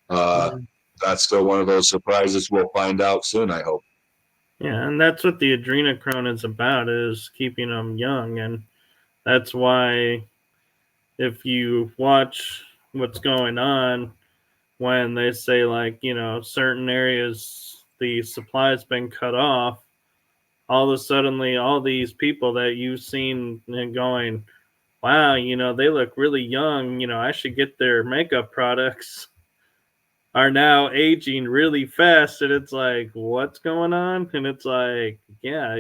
that's still one of those surprises we'll find out soon, I hope. Yeah, and that's what the adrenochrome is about, is keeping them young. And that's why if you watch what's going on, when they say, like, certain areas, the supply's been cut off, all of a sudden, all these people that you've seen and going, wow, they look really young, I should get their makeup products. are now aging really fast, and it's like, what's going on? And it's like, yeah,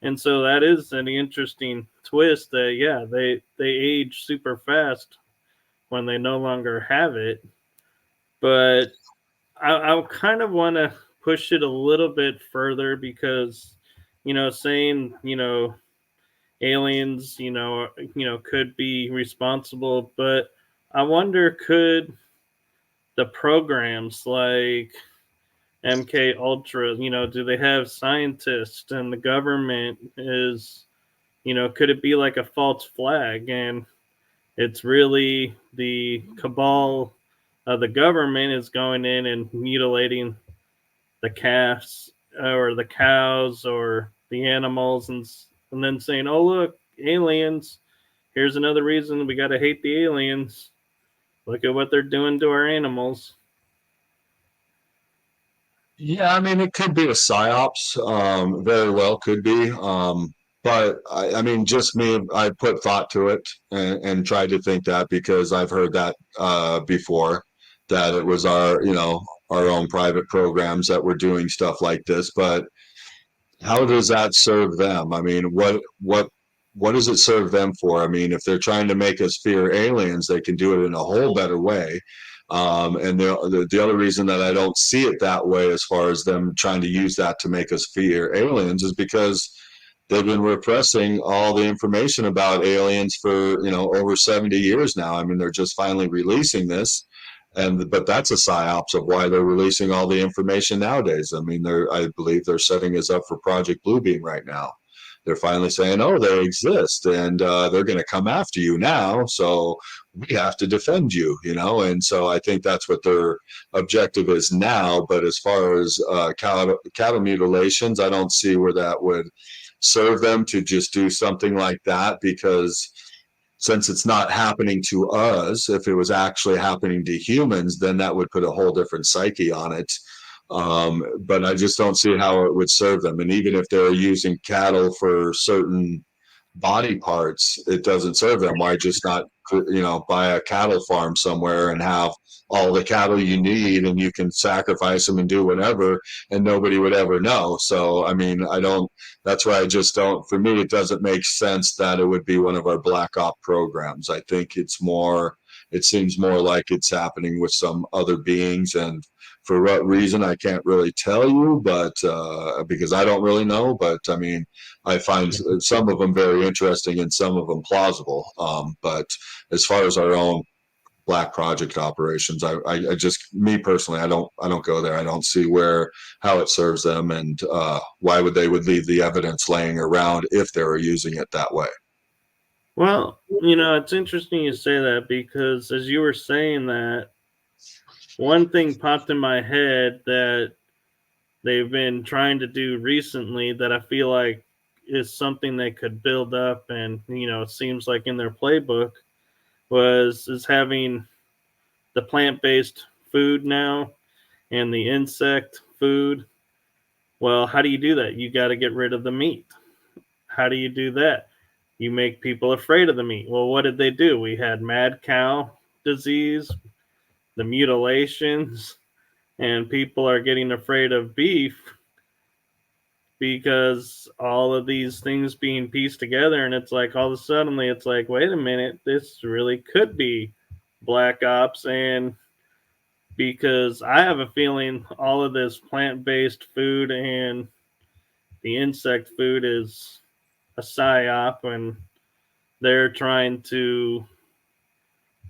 and so that is an interesting twist that, yeah, they age super fast when they no longer have it. But I kind of want to push it a little bit further because, saying, aliens, could be responsible, but I wonder, could the programs like MK Ultra, do they have scientists, and the government is, could it be like a false flag, and it's really the cabal of the government is going in and mutilating the calves or the cows or the animals, and then saying, "Oh, look, aliens! Here's another reason we got to hate the aliens. Look at what they're doing to our animals." Yeah, I mean, it could be a psyops. Very well could be. But I mean, just me, I put thought to it and tried to think that because I've heard that before, that it was our own private programs that were doing stuff like this. But how does that serve them? I mean, what does it serve them for? I mean, if they're trying to make us fear aliens, they can do it in a whole better way. And the other reason that I don't see it that way, as far as them trying to use that to make us fear aliens, is because they've been repressing all the information about aliens for over 70 years now. I mean, they're just finally releasing this, but that's a psyops of why they're releasing all the information nowadays. I mean, I believe they're setting us up for Project Bluebeam right now. They're finally saying, "Oh, they exist, and they're going to come after you now. So we have to defend you," And so I think that's what their objective is now. But as far as cattle mutilations, I don't see where that would serve them to just do something like that, because since it's not happening to us, if it was actually happening to humans, then that would put a whole different psyche on it. But I just don't see how it would serve them. And even if they're using cattle for certain body parts, it doesn't serve them. Why just not, buy a cattle farm somewhere and have all the cattle you need, and you can sacrifice them and do whatever, and nobody would ever know. So, I mean, that's why I just don't, for me, it doesn't make sense that it would be one of our black op programs. I think it seems more like it's happening with some other beings, and for what reason, I can't really tell you, but because I don't really know. But I mean, I find some of them very interesting and some of them plausible. But as far as our own black project operations, I just, me personally, I don't go there. I don't see how it serves them, and why would leave the evidence laying around if they were using it that way. Well, it's interesting you say that, because as you were saying that, one thing popped in my head that they've been trying to do recently that I feel like is something they could build up, and it seems like in their playbook is having the plant-based food now and the insect food. Well, how do you do that? You got to get rid of the meat. How do you do that? You make people afraid of the meat. Well, what did they do? We had mad cow disease, the mutilations, and people are getting afraid of beef because all of these things being pieced together. And it's like, all of a sudden, it's like, wait a minute, this really could be black ops. And because I have a feeling all of this plant-based food and the insect food is a psyop, and they're trying to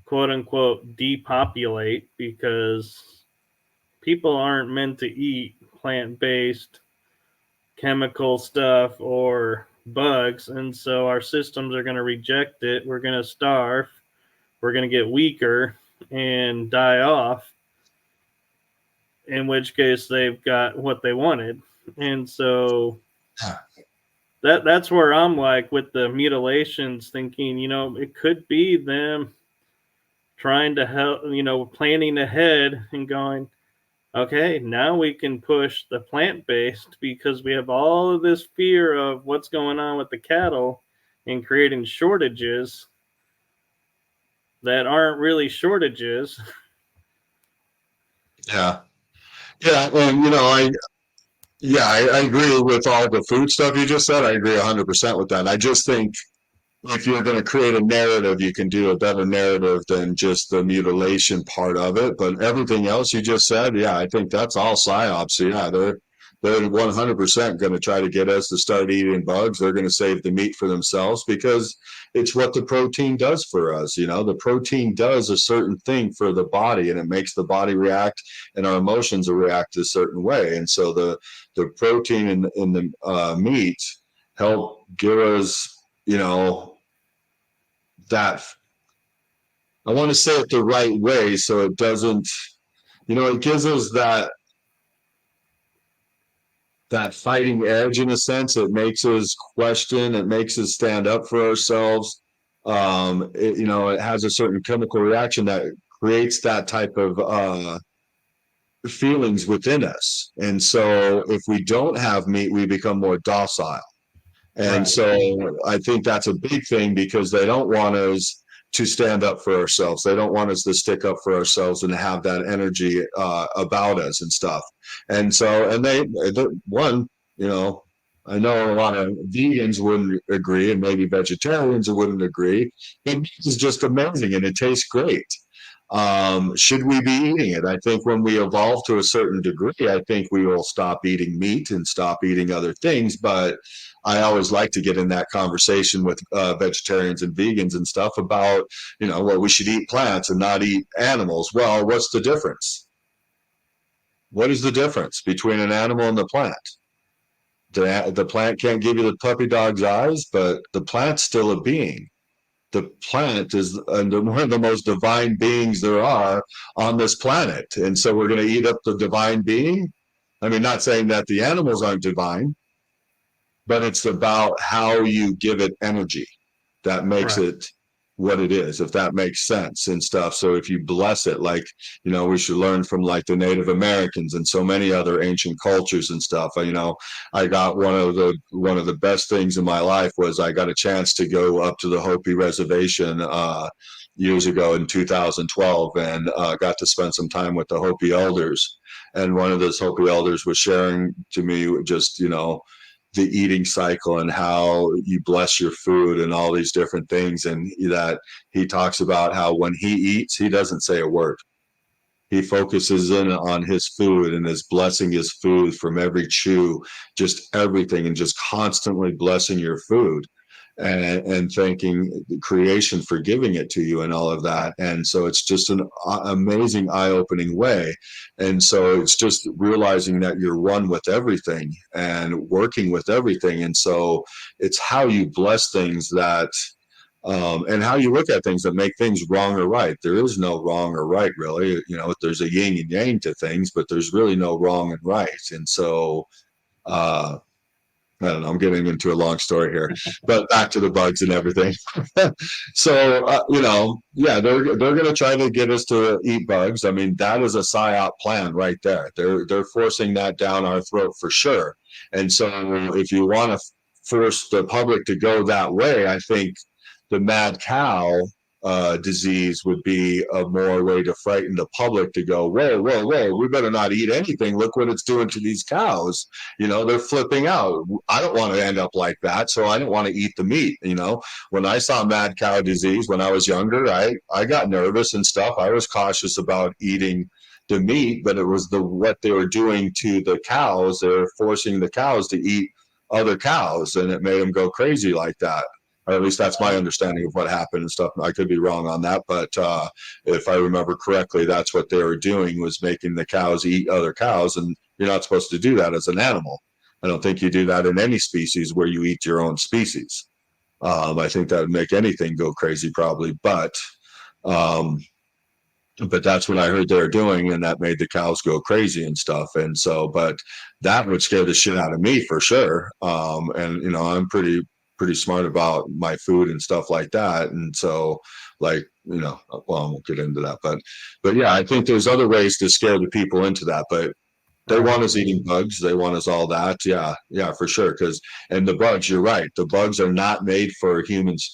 quote unquote depopulate, because people aren't meant to eat plant-based chemical stuff or bugs, and so our systems are going to reject it. We're going to starve, we're going to get weaker and die off, in which case they've got what they wanted. And so that's where I'm like, with the mutilations, thinking, it could be them trying to help, planning ahead and going, okay, now we can push the plant-based because we have all of this fear of what's going on with the cattle and creating shortages that aren't really shortages. Yeah. Yeah. And, I agree with all the food stuff you just said. I agree 100% with that. I just think if you're going to create a narrative, you can do a better narrative than just the mutilation part of it. But everything else you just said, yeah, I think that's all psyops. Yeah, they're 100% going to try to get us to start eating bugs. They're going to save the meat for themselves because it's what the protein does for us. The protein does a certain thing for the body, and it makes the body react, and our emotions will react a certain way. And so the protein in the meat help give us, that, I want to say it the right way so it doesn't, it gives us that fighting edge in a sense. It makes us question, it makes us stand up for ourselves. It has a certain chemical reaction that creates that type of feelings within us. And so if we don't have meat, we become more docile. And Right. so I think that's a big thing because they don't want us to stand up for ourselves. They don't want us to stick up for ourselves and have that energy about us and stuff. And so, and one, I know a lot of vegans wouldn't agree, and maybe vegetarians wouldn't agree. But meat is just amazing and it tastes great. Should we be eating it? I think when we evolve to a certain degree, I think we will stop eating meat and stop eating other things. But I always like to get in that conversation with vegetarians and vegans and stuff about, well, we should eat plants and not eat animals. Well, what's the difference? What is the difference between an animal and the plant? The plant can't give you the puppy dog's eyes, but the plant's still a being. The plant is one of the most divine beings there are on this planet. And so we're going to eat up the divine being. I mean, not saying that the animals aren't divine, but it's about how you give it energy that makes Right. it what it is, if that makes sense and stuff. So if you bless it, like, we should learn from like the Native Americans and so many other ancient cultures and stuff. I got one of the best things in my life was I got a chance to go up to the Hopi reservation years ago in 2012 and got to spend some time with the Hopi elders. And one of those Hopi elders was sharing to me just, the eating cycle and how you bless your food and all these different things. And that he talks about how when he eats, he doesn't say a word. He focuses in on his food and is blessing his food from every chew, just everything, and just constantly blessing your food and thanking creation for giving it to you and all of that. And so it's just an amazing eye-opening way. And so it's just realizing that you're one with everything and working with everything. And so it's how you bless things that and how you look at things that make things wrong or right. There is no wrong or right, really. There's a yin and yang to things, but there's really no wrong and right. And so I don't know, I'm getting into a long story here, but back to the bugs and everything. So, yeah, they're going to try to get us to eat bugs. I mean, that is a psyop plan right there. They're forcing that down our throat for sure. And so if you want to force the public to go that way, I think the mad cow disease would be a more way to frighten the public to go, whoa, whoa, whoa, we better not eat anything. Look what it's doing to these cows. They're flipping out. I don't want to end up like that, so I don't want to eat the meat. When I saw mad cow disease when I was younger, I got nervous and stuff. I was cautious about eating the meat, but it was what they were doing to the cows. They're forcing the cows to eat other cows, and it made them go crazy like that. Or at least that's my understanding of what happened and stuff. I could be wrong on that, but if I remember correctly, that's what they were doing, was making the cows eat other cows, and you're not supposed to do that as an animal. I don't think you do that in any species where you eat your own species. I think that would make anything go crazy probably, but that's what I heard they were doing, and that made the cows go crazy and stuff. And so, but that would scare the shit out of me for sure. And I'm pretty smart about my food and stuff like that. And so, like, well, I won't get into that, but yeah, I think there's other ways to scare the people into that. But they Right. want us eating bugs. They want us all that. Yeah, for sure. And the bugs, you're right. The bugs are not made for humans,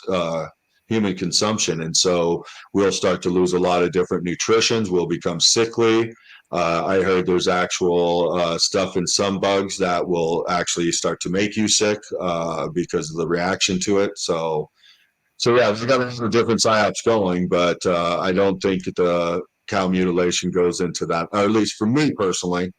human consumption. And so we'll start to lose a lot of different nutritions. We'll become sickly. I heard there's actual stuff in some bugs that will actually start to make you sick because of the reaction to it. So yeah, we've got a lot of different psyops going, but I don't think the cow mutilation goes into that, or at least for me personally.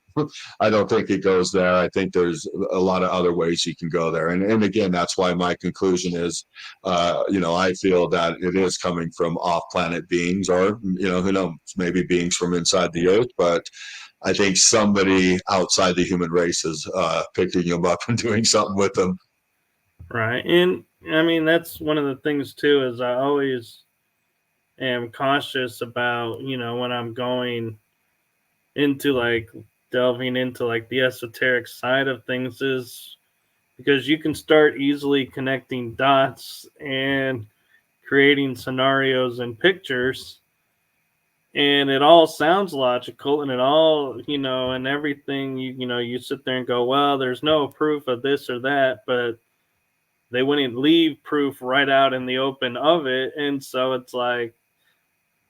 I don't think it goes there. I think there's a lot of other ways you can go there. And again, that's why my conclusion is, I feel that it is coming from off-planet beings, or, who knows, maybe beings from inside the earth. But I think somebody outside the human race is picking them up and doing something with them. Right. And I mean, that's one of the things too, is I always am cautious about, when I'm going into like delving into like the esoteric side of things, is because you can start easily connecting dots and creating scenarios and pictures, and it all sounds logical, and it all, and everything, you sit there and go, well, there's no proof of this or that, but they wouldn't leave proof right out in the open of it. And so it's like,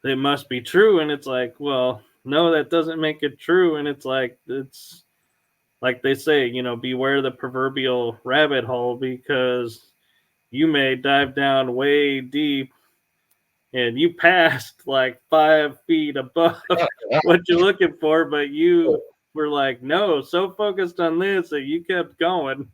it must be true. And it's like, well, no, that doesn't make it true. And it's like they say, beware the proverbial rabbit hole, because you may dive down way deep and you passed like 5 feet above what you're looking for, but you were like, no, so focused on this that you kept going.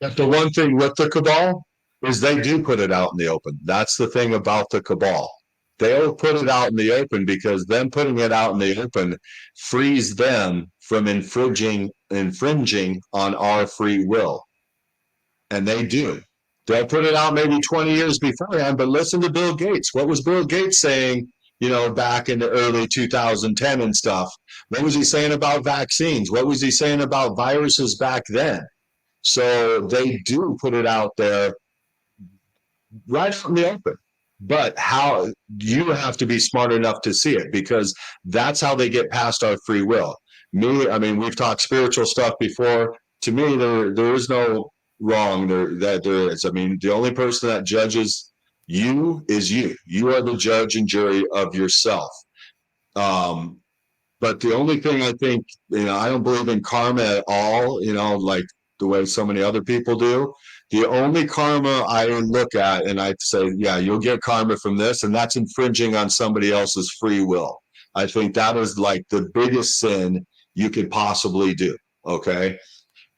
But the one thing with the cabal is they do put it out in the open. That's the thing about the cabal. They'll put it out in the open because them putting it out in the open frees them from infringing on our free will. And they do. They'll put it out maybe 20 years beforehand, but listen to Bill Gates. What was Bill Gates saying, back in the early 2010 and stuff? What was he saying about vaccines? What was he saying about viruses back then? So they do put it out there right out in the open. But how you have to be smart enough to see it, because that's how they get past our free will. We've talked spiritual stuff before. To me, there is no wrong there is. The only person that judges you is you. You are the judge and jury of yourself. But the only thing I think, I don't believe in karma at all, like the way so many other people do. The only karma I look at and I say, yeah, you'll get karma from this, and that's infringing on somebody else's free will. I think that is like the biggest sin you could possibly do. Okay.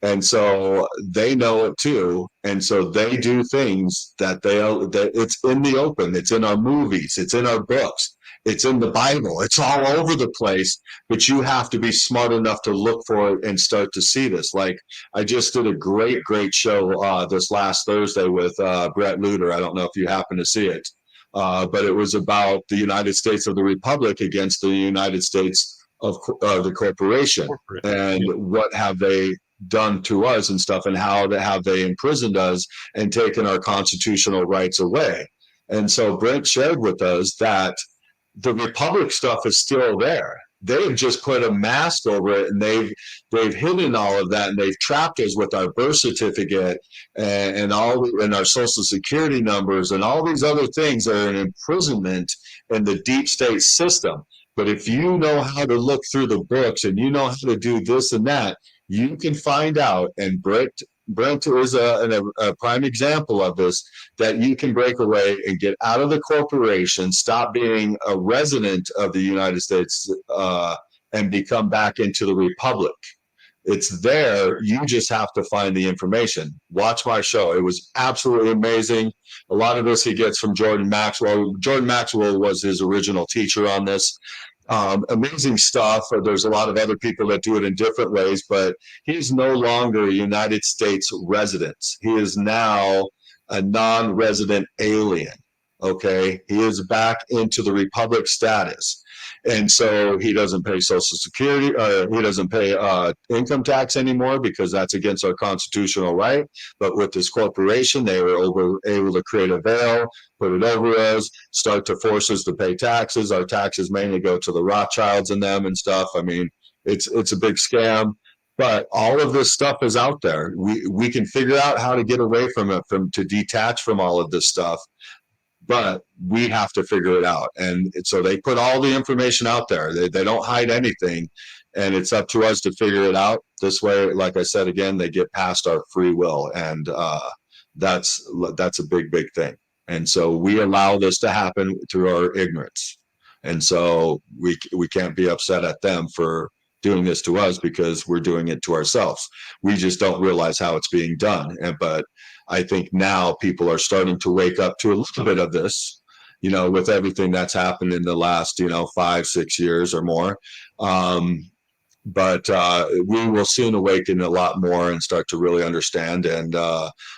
And so they know it too. And so they do things that it's in the open. It's in our movies. It's in our books. It's in the Bible. It's all over the place, but you have to be smart enough to look for it and start to see this. Like, I just did a great show this last Thursday with Brett Luter. I don't know if you happen to see it, but it was about the United States of the Republic against the United States of the corporation. And what have they done to us and stuff, and how have they imprisoned us and taken our constitutional rights away. And so Brent shared with us that the Republic stuff is still there. They've just put a mask over it, and they've hidden all of that, and they've trapped us with our birth certificate and our social security numbers and all these other things that are an imprisonment in the deep state system. But if you know how to look through the books and you know how to do this and that, you can find out. And Brent is a prime example of this, that you can break away and get out of the corporation, stop being a resident of the United States, and become back into the Republic. It's there. You just have to find the information. Watch my show. It was absolutely amazing. A lot of this he gets from Jordan Maxwell. Jordan Maxwell was his original teacher on this. Amazing stuff. There's a lot of other people that do it in different ways, but he's no longer a United States resident. He is now a non-resident alien. Okay. He is back into the Republic status. And so he doesn't pay Social Security, he doesn't pay income tax anymore, because that's against our constitutional right. But with this corporation, they were able to create a veil, put it over us, start to force us to pay taxes. Our taxes mainly go to the Rothschilds and them and stuff. It's a big scam. But all of this stuff is out there. We can figure out how to get away from it, to detach from all of this stuff. but we have to figure it out. And so they put all the information out there. They don't hide anything, and it's up to us to figure it out. This way, like I said again, they get past our free will, and that's a big thing. And so we allow this to happen through our ignorance. And so we can't be upset at them for doing this to us, because we're doing it to ourselves. We just don't realize how it's being done. But I think now people are starting to wake up to a little bit of this, with everything that's happened in the last, 5-6 years or more. But we will soon awaken a lot more and start to really understand. And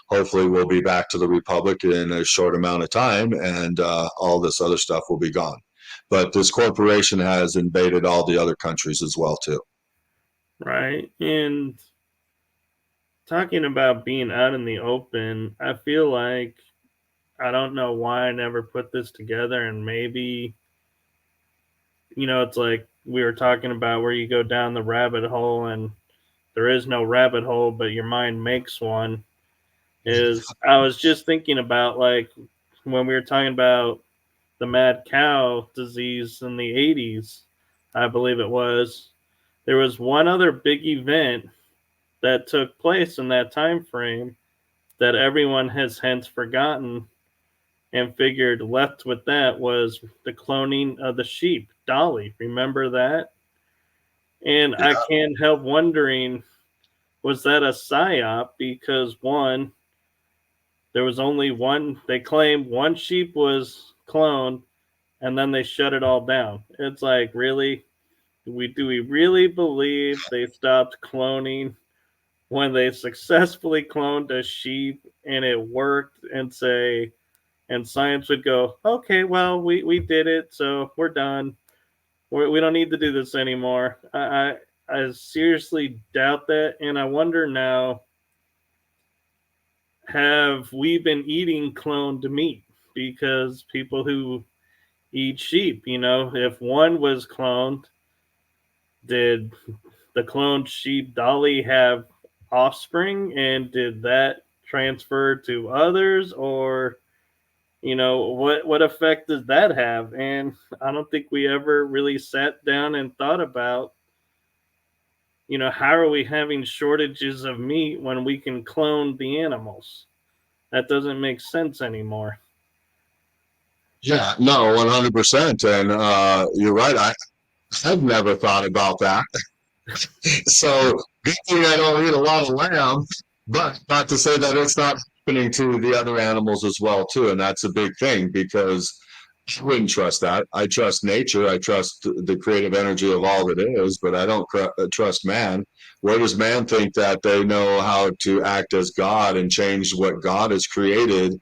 hopefully we'll be back to the Republic in a short amount of time, and all this other stuff will be gone. But this corporation has invaded all the other countries as well, too. Right. And talking about being out in the open, I feel like, I don't know why I never put this together, and maybe, it's like we were talking about where you go down the rabbit hole and there is no rabbit hole, but your mind makes one. I was just thinking about, like, when we were talking about the mad cow disease in the 80s, I believe it was, there was one other big event that took place in that time frame that everyone has hence forgotten and figured left with that was the cloning of the sheep, Dolly. Remember that? And Yeah. I can't help wondering, was that a psyop? Because one, there was only one, they claimed one sheep was cloned, and then they shut it all down. It's like, really? Do we really believe they stopped cloning when they successfully cloned a sheep and it worked, and science would go, okay, well, we did it, so we're done. We don't need to do this anymore. I seriously doubt that, and I wonder now, have we been eating cloned meat? Because people who eat sheep, if one was cloned, did the cloned sheep Dolly have offspring, and did that transfer to others, or what effect does that have? And I don't think we ever really sat down and thought about, how are we having shortages of meat when we can clone the animals? That doesn't make sense anymore. Yeah, no, 100%. And you're right. I've never thought about that. So good thing I don't eat a lot of lamb, but not to say that it's not happening to the other animals as well, too. And that's a big thing, because I wouldn't trust that. I trust nature. I trust the creative energy of all that is, but I don't trust man. Where does man think that they know how to act as God and change what God has created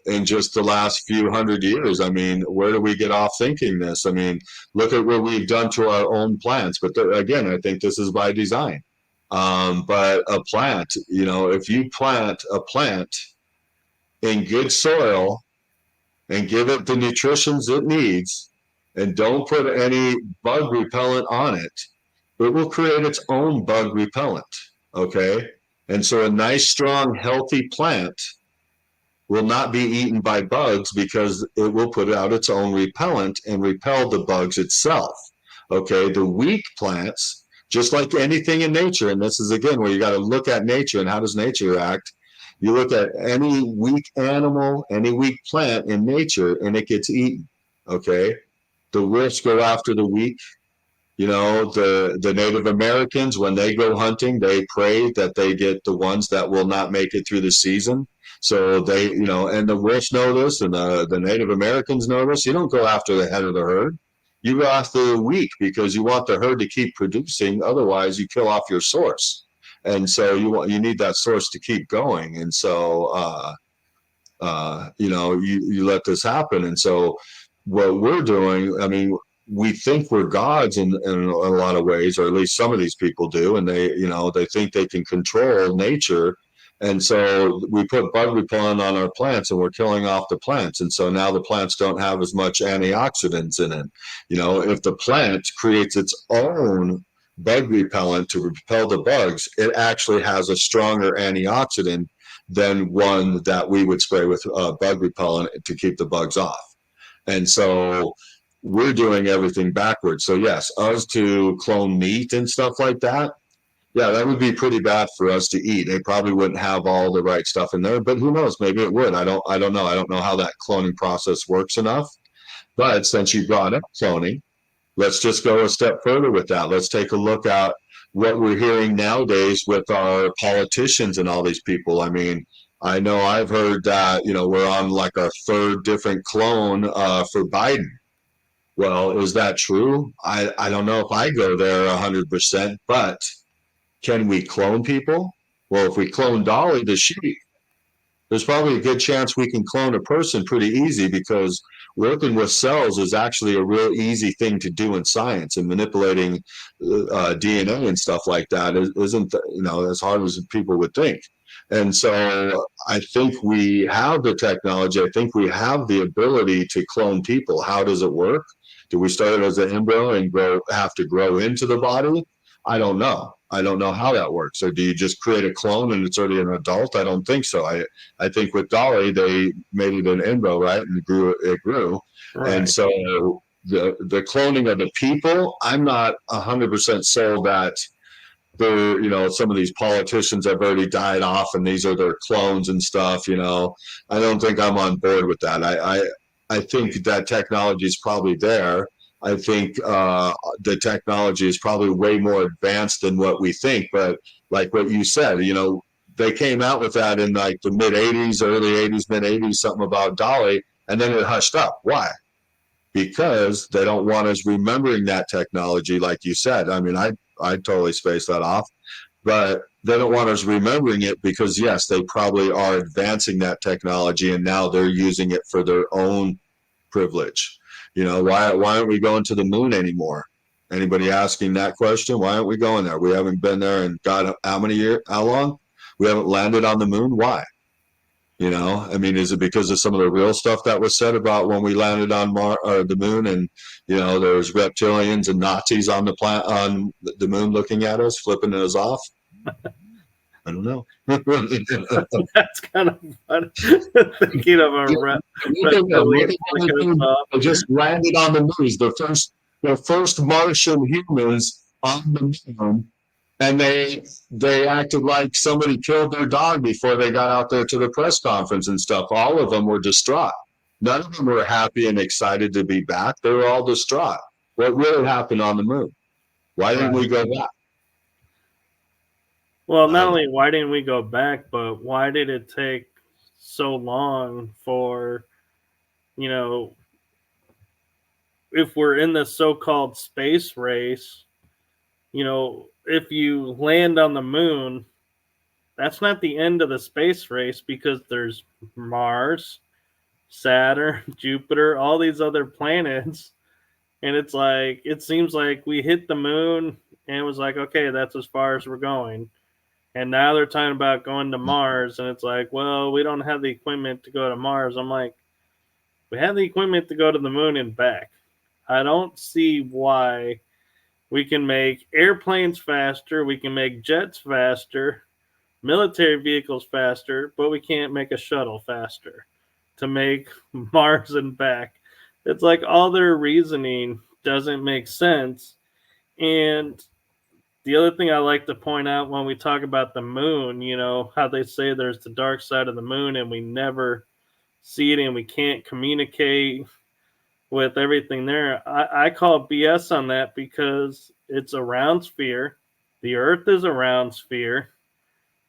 in just the last few hundred years? I mean, where do we get off thinking this? I mean, look at what we've done to our own plants. But again, I think this is by design. But a plant, if you plant a plant in good soil and give it the nutrition it needs, and don't put any bug repellent on it, it will create its own bug repellent. Okay. And so a nice, strong, healthy plant will not be eaten by bugs, because it will put out its own repellent and repel the bugs itself. Okay. The weak plants, just like anything in nature, and this is again where you got to look at nature and how does nature act. You look at any weak animal, any weak plant in nature, and it gets eaten. Okay. The wolves go after the weak. The Native Americans, when they go hunting, they pray that they get the ones that will not make it through the season. So they, and the wolves know this, and the Native Americans know this. You don't go after the head of the herd. You go after the weak, because you want the herd to keep producing. Otherwise, you kill off your source. And so you need that source to keep going. And so, you let this happen. And so what we're doing, I mean, we think we're gods in a lot of ways, or at least some of these people do. And they think they can control nature. And so we put bug repellent on our plants, and we're killing off the plants. And so now the plants don't have as much antioxidants in it. If the plant creates its own bug repellent to repel the bugs, it actually has a stronger antioxidant than one that we would spray with bug repellent to keep the bugs off. And so we're doing everything backwards. So yes, us to clone meat and stuff like that, yeah, that would be pretty bad for us to eat. They probably wouldn't have all the right stuff in there, but who knows? Maybe it would. I don't know. I don't know how that cloning process works enough. But since you brought up cloning, let's just go a step further with that. Let's take a look at what we're hearing nowadays with our politicians and all these people. I mean, I know I've heard that, we're on like our third different clone for Biden. Well, is that true? I don't know if I go there 100%, but can we clone people? Well, if we clone Dolly the sheep, there's probably a good chance we can clone a person pretty easy, because working with cells is actually a real easy thing to do in science, and manipulating DNA and stuff like that isn't as hard as people would think. And so I think we have the technology. I think we have the ability to clone people. How does it work? Do we start as an embryo and have to grow into the body? I don't know. I don't know how that works. Or do you just create a clone and it's already an adult? I don't think so. I think with Dolly, they made it an embryo, right? And it grew. Right. And so the cloning of the people, I'm not 100% sold that some of these politicians have already died off and these are their clones and stuff. I don't think I'm on board with that. I think that technology is probably there. I think the technology is probably way more advanced than what we think. But like what you said, they came out with that in like the mid 80s, early 80s, mid 80s, something about Dolly, and then it hushed up. Why? Because they don't want us remembering that technology, like you said. I mean, I totally spaced that off, but they don't want us remembering it because, yes, they probably are advancing that technology and now they're using it for their own privilege. Why aren't we going to the moon anymore? Anybody asking that question? Why aren't we going there? We haven't been there in God, how long? We haven't landed on the moon. Why? I mean, is it because of some of the real stuff that was said about when we landed on the moon, and there's reptilians and Nazis on the moon looking at us, flipping us off? I don't know. That's kind of fun. Thinking of a reptilian flicking us off. They just landed on the moon. The first Martian humans on the moon. And they acted like somebody killed their dog before they got out there to the press conference and stuff. All of them were distraught. None of them were happy and excited to be back. They were all distraught. What really happened on the moon? Why didn't we go back? Well, not only why didn't we go back, but why did it take so long for, if we're in the so-called space race, if you land on the moon, that's not the end of the space race, because there's Mars, Saturn, Jupiter, all these other planets. And it's like, it seems like we hit the moon and it was like, okay, that's as far as we're going. And now they're talking about going to Mars. And it's like, well, we don't have the equipment to go to Mars. I'm like, we have the equipment to go to the moon and back. I don't see why. We can make airplanes faster. We can make jets faster, military vehicles faster, but we can't make a shuttle faster to make Mars and back. It's like all their reasoning doesn't make sense. And the other thing I like to point out when we talk about the moon, how they say there's the dark side of the moon and we never see it and we can't communicate with everything there. I call BS on that, because it's a round sphere. The Earth is a round sphere.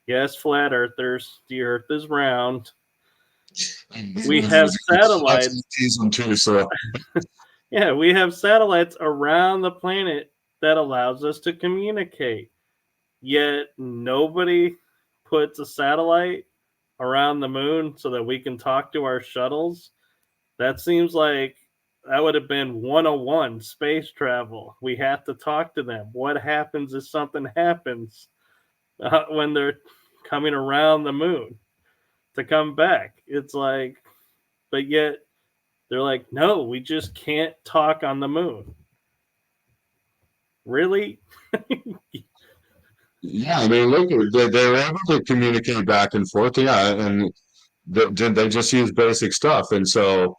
Yes, flat earthers, the Earth is round. We have satellites. Yeah, we have satellites around the planet that allows us to communicate. Yet nobody puts a satellite around the moon so that we can talk to our shuttles. That seems like that would have been 101 space travel. We have to talk to them. What happens if something happens when they're coming around the moon to come back? It's like, but yet they're like, no, we just can't talk on the moon. Really? Yeah, I mean, look, they're able to communicate back and forth. Yeah, and they just use basic stuff. And so,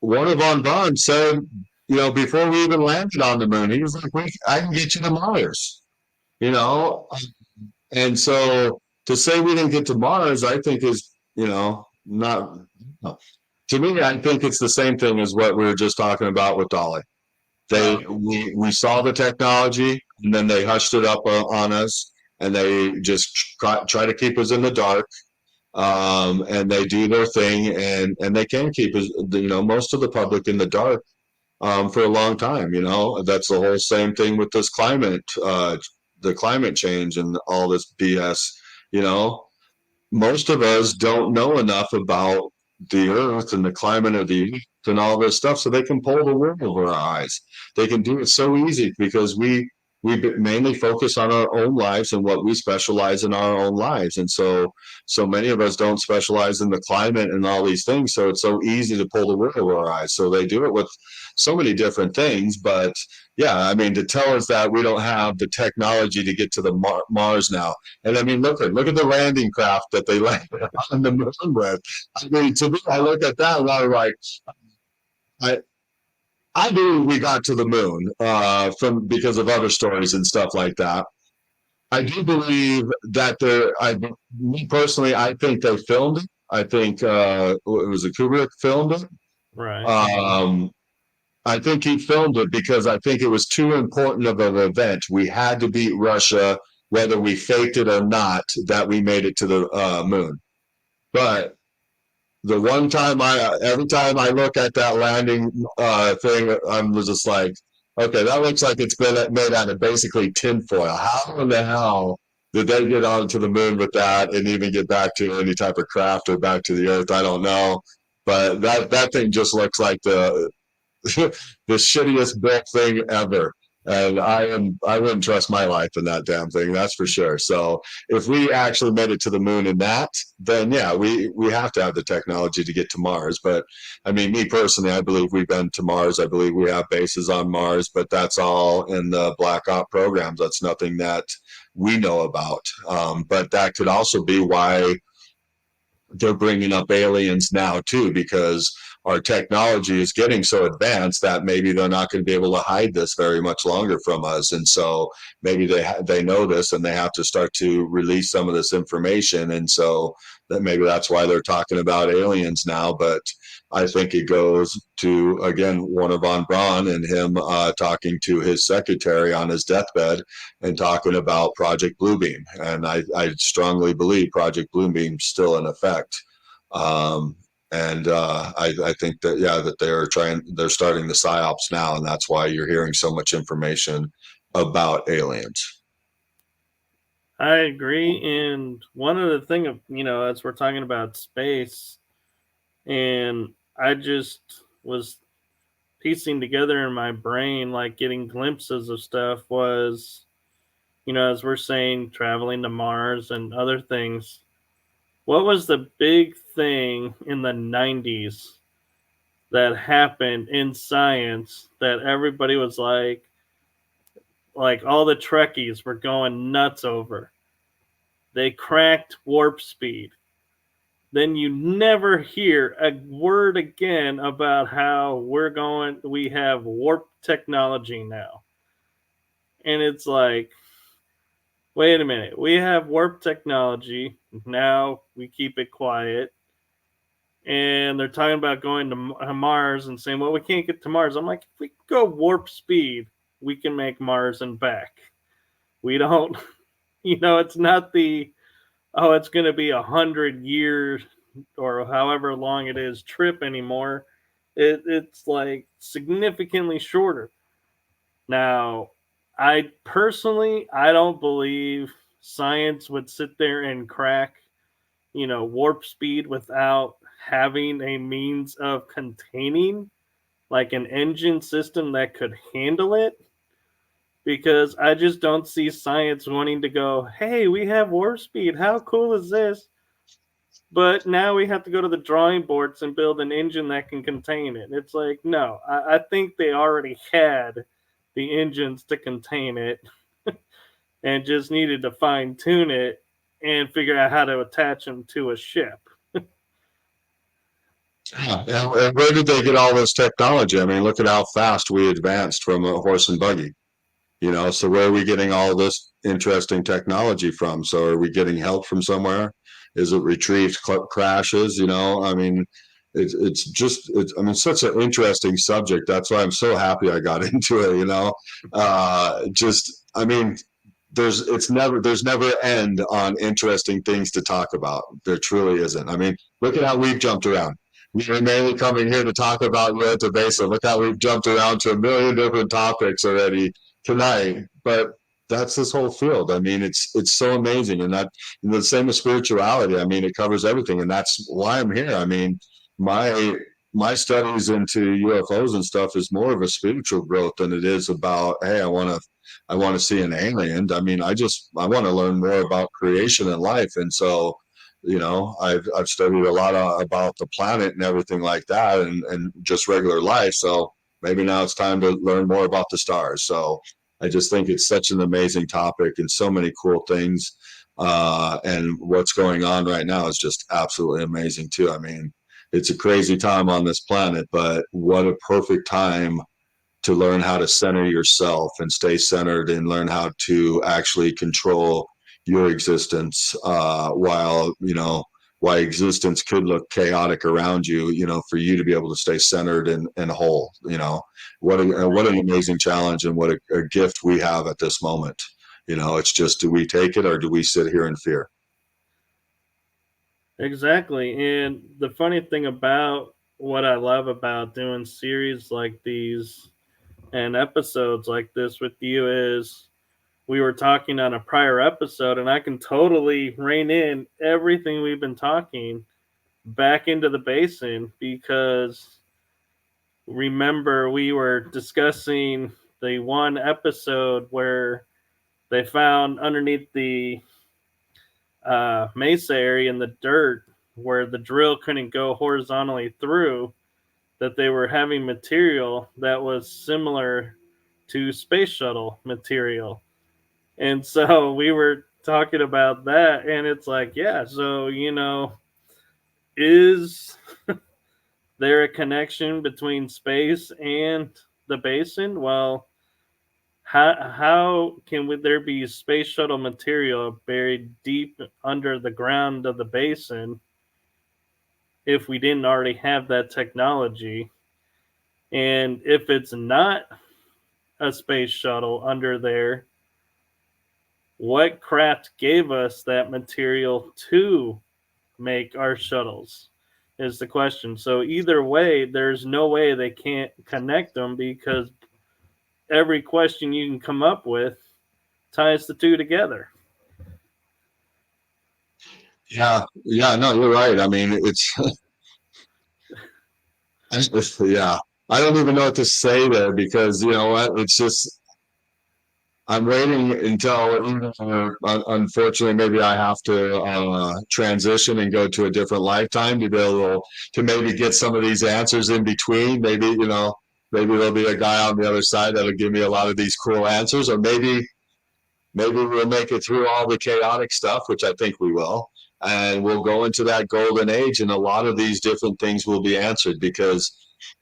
one of Von Braun said, before we even landed on the moon, he was like, I can get you to Mars, you know? And so to say we didn't get to Mars, I think is, not, to me, I think it's the same thing as what we were just talking about with Dolly. We saw the technology and then they hushed it up on us and they just try to keep us in the dark. And they do their thing and they can keep us, most of the public in the dark for a long time. That's the whole same thing with this the climate change and all this BS. You know, most of us don't know enough about the earth and the climate of the earth and all this stuff so they can pull the wool over our eyes. They can do it so easy because we mainly focus on our own lives and what we specialize in our own lives. And so many of us don't specialize in the climate and all these things, so it's so easy to pull the wool over our eyes. So they do it with so many different things. But yeah, I mean, to tell us that we don't have the technology to get to the Mars now. And I mean, look at the landing craft that they landed on the moon with. I mean, to me, I look at that and I'm like, I I knew we got to the moon from because of other stories and stuff like that. I do believe that me personally, I think they filmed it. I think it was a Kubrick filmed it. Right. Um, I think he filmed it because I think it was too important of an event. We had to beat Russia, whether we faked it or not, that we made it to the moon. But the one time every time I look at that landing thing, I'm just like, okay, that looks like it's been made out of basically tinfoil. How in the hell did they get onto the moon with that and even get back to any type of craft or back to the earth? I don't know. But that thing just looks like the the shittiest built thing ever. And I wouldn't trust my life in that damn thing, that's for sure. So if we actually made it to the moon in that, then yeah, we have to have the technology to get to Mars. But I mean, me personally, I believe we've been to Mars. I believe we have bases on Mars, but that's all in the Black Ops programs. That's nothing that we know about. But that could also be why they're bringing up aliens now too, because our technology is getting so advanced that maybe they're not going to be able to hide this very much longer from us. And so maybe they know this and they have to start to release some of this information. And so that maybe that's why they're talking about aliens now. But I think it goes to, again, one of Von Braun and him talking to his secretary on his deathbed and talking about Project Bluebeam. And I strongly believe Project Bluebeam's still in effect. And I think that, yeah, that they're starting the psyops now. And that's why you're hearing so much information about aliens. I agree. And one of the thing of, as we're talking about space, and I just was piecing together in my brain, like getting glimpses of stuff was, as we're saying, traveling to Mars and other things. What was the big thing in the 90s that happened in science that everybody was like all the Trekkies were going nuts over? They cracked warp speed. Then you never hear a word again about how we have warp technology now. And it's like, wait a minute, we have warp technology. Now we keep it quiet. And they're talking about going to Mars and saying, well, we can't get to Mars. I'm like, if we go warp speed, we can make Mars and back. We don't, it's not it's going to be 100 years or however long it is trip anymore. It's like significantly shorter. Now, I don't believe science would sit there and crack, warp speed without having a means of containing like an engine system that could handle it. Because I just don't see science wanting to go, hey, we have warp speed. How cool is this? But now we have to go to the drawing boards and build an engine that can contain it. It's like, no, I think they already had the engines to contain it. and just needed to fine tune it and figure out how to attach them to a ship. And where did they get all this technology? I mean, look at how fast we advanced from a horse and buggy. So where are we getting all this interesting technology from? So are we getting help from somewhere? Is it retrieved crashes? I mean, I mean, such an interesting subject. That's why I'm so happy I got into it. I mean, there's never end on interesting things to talk about. There truly isn't. I mean, look at how we've jumped around. We were mainly coming here to talk about Uintah Basin. Look how we've jumped around to a million different topics already tonight. But that's this whole field. I mean, it's so amazing, and the same with spirituality. I mean, it covers everything, and that's why I'm here. I mean, my studies into UFOs and stuff is more of a spiritual growth than it is about, hey, I want to see an alien. I mean, I want to learn more about creation and life, and so I've studied a lot about the planet and everything like that, and just regular life. So maybe now it's time to learn more about the stars. So I just think it's such an amazing topic and so many cool things. And what's going on right now is just absolutely amazing too. I mean, it's a crazy time on this planet, but what a perfect time to learn how to center yourself and stay centered and learn how to actually control your existence, while existence could look chaotic around you, for you to be able to stay centered and whole. What an amazing challenge, and what a gift we have at this moment. It's just, do we take it or do we sit here in fear? Exactly. And the funny thing about what I love about doing series like these and episodes like this with you is we were talking on a prior episode, and I can totally rein in everything we've been talking back into the basin, because remember we were discussing the one episode where they found underneath the mesa area in the dirt where the drill couldn't go horizontally through, that they were having material that was similar to space shuttle material. And so we were talking about that, and it's like, yeah, so, is there a connection between space and the basin? Well, how can there be space shuttle material buried deep under the ground of the basin if we didn't already have that technology? And if it's not a space shuttle under there, what craft gave us that material to make our shuttles is the question. So either way, there's no way they can't connect them, because every question you can come up with ties the two together. Yeah, no, you're right. I mean, yeah, I don't even know what to say there, because you know what, it's just, I'm waiting until, unfortunately, maybe I have to transition and go to a different lifetime to be able to maybe get some of these answers in between. Maybe, maybe there'll be a guy on the other side that'll give me a lot of these cool answers, or maybe we'll make it through all the chaotic stuff, which I think we will, and we'll go into that golden age, and a lot of these different things will be answered. Because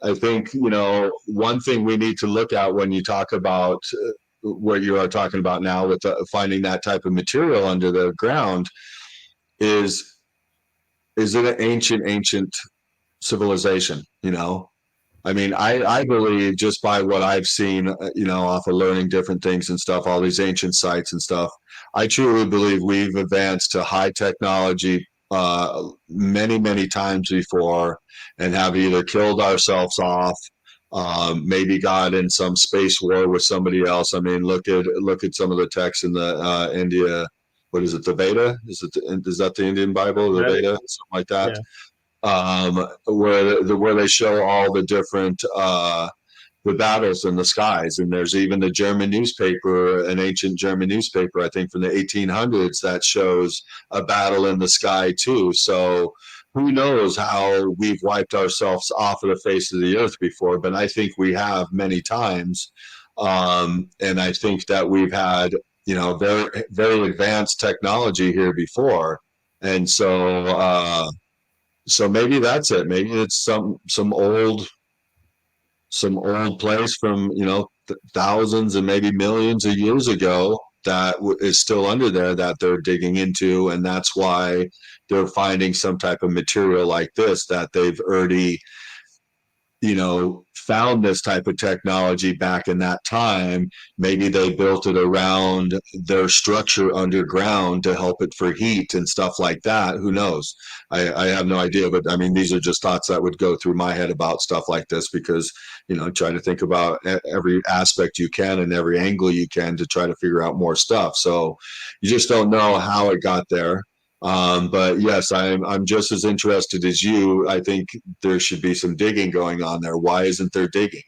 I think, one thing we need to look at when you talk about what you are talking about now with finding that type of material under the ground is it an ancient civilization? I mean, I believe, just by what I've seen, off of learning different things and stuff, all these ancient sites and stuff, I truly believe we've advanced to high technology many, many times before, and have either killed ourselves off, maybe got in some space war with somebody else. I mean, look at some of the texts in the India. What is it? The Veda? Is that the Indian Bible? The Veda, something like that. Yeah. Where they show all the different the battles in the skies, and there's even the German newspaper, an ancient German newspaper, I think from the 1800s, that shows a battle in the sky too. So who knows how we've wiped ourselves off of the face of the earth before, but I think we have many times. And I think that we've had, very, very advanced technology here before. And so maybe that's it. Maybe it's some old place from thousands and maybe millions of years ago that is still under there that they're digging into, and that's why they're finding some type of material like this that they've already found this type of technology back in that time. Maybe they built it around their structure underground to help it for heat and stuff like that. Who knows? I have no idea, but I mean, these are just thoughts that would go through my head about stuff like this, because try to think about every aspect you can and every angle you can to try to figure out more stuff. So you just don't know how it got there. But yes, I'm just as interested as you. I think there should be some digging going on there. Why isn't there digging?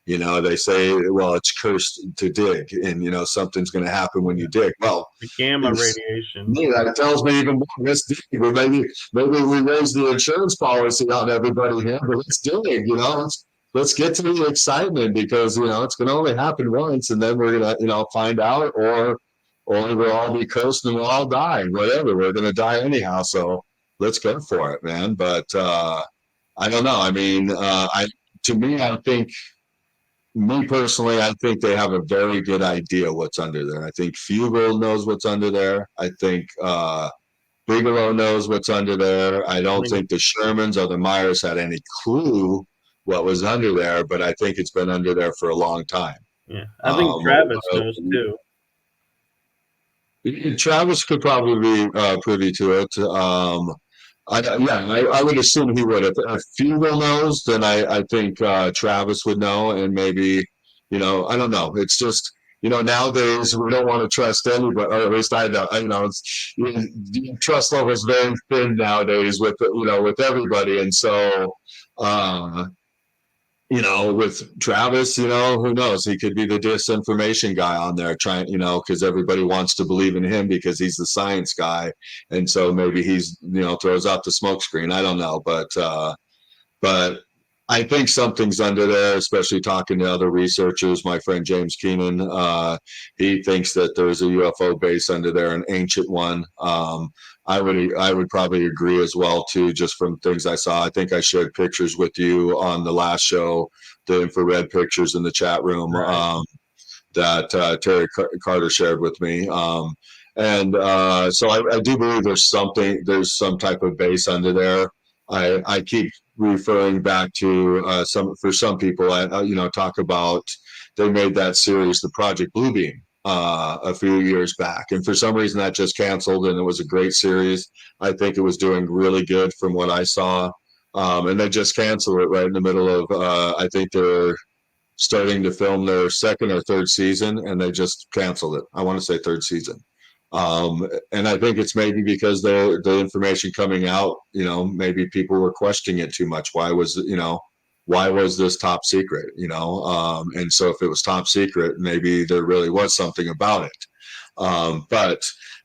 They say, well, it's cursed to dig, and something's going to happen when you dig. Well, the gamma radiation. That tells me even more. Let's dig. Maybe we raise the insurance policy on everybody here, but let's dig. Let's get to the excitement, because it's going to only happen once, and then we're going to find out, or we'll all be cursed and we'll all die. Whatever, we're going to die anyhow. So let's go for it, man. But I don't know. I mean, I think, me personally, I think they have a very good idea what's under there. I think Fugel knows what's under there. I think Bigelow knows what's under there. I don't think the Shermans or the Myers had any clue what was under there, but I think it's been under there for a long time. Yeah, I think Travis knows too. Travis could probably be privy to it. I would assume he would. If Fugel knows, then I think Travis would know, and maybe, I don't know. It's just, nowadays we don't want to trust anybody, or at least I don't. Trust level is very thin nowadays with everybody, and so. With Travis, who knows? He could be the disinformation guy on there trying, because everybody wants to believe in him because he's the science guy. And so maybe he's, throws out the smoke screen. I don't know. But I think something's under there, especially talking to other researchers. My friend James Keenan, he thinks that there's a UFO base under there, an ancient one. I would probably agree as well too, just from things I saw. I think I shared pictures with you on the last show, the infrared pictures in the chat room, right, that Terry Carter shared with me. So I do believe there's some type of base under there. I keep referring back to for some people, talk about, they made that series, the Project Bluebeam, a few years back, and for some reason that just canceled, and it was a great series. I think it was doing really good from what I saw, and they just canceled it right in the middle of I think they're starting to film their second or third season, and they just canceled it. I want to say third season. And I think it's maybe because the information coming out, maybe people were questioning it too much. Why was this top secret? And so if it was top secret, maybe there really was something about it. But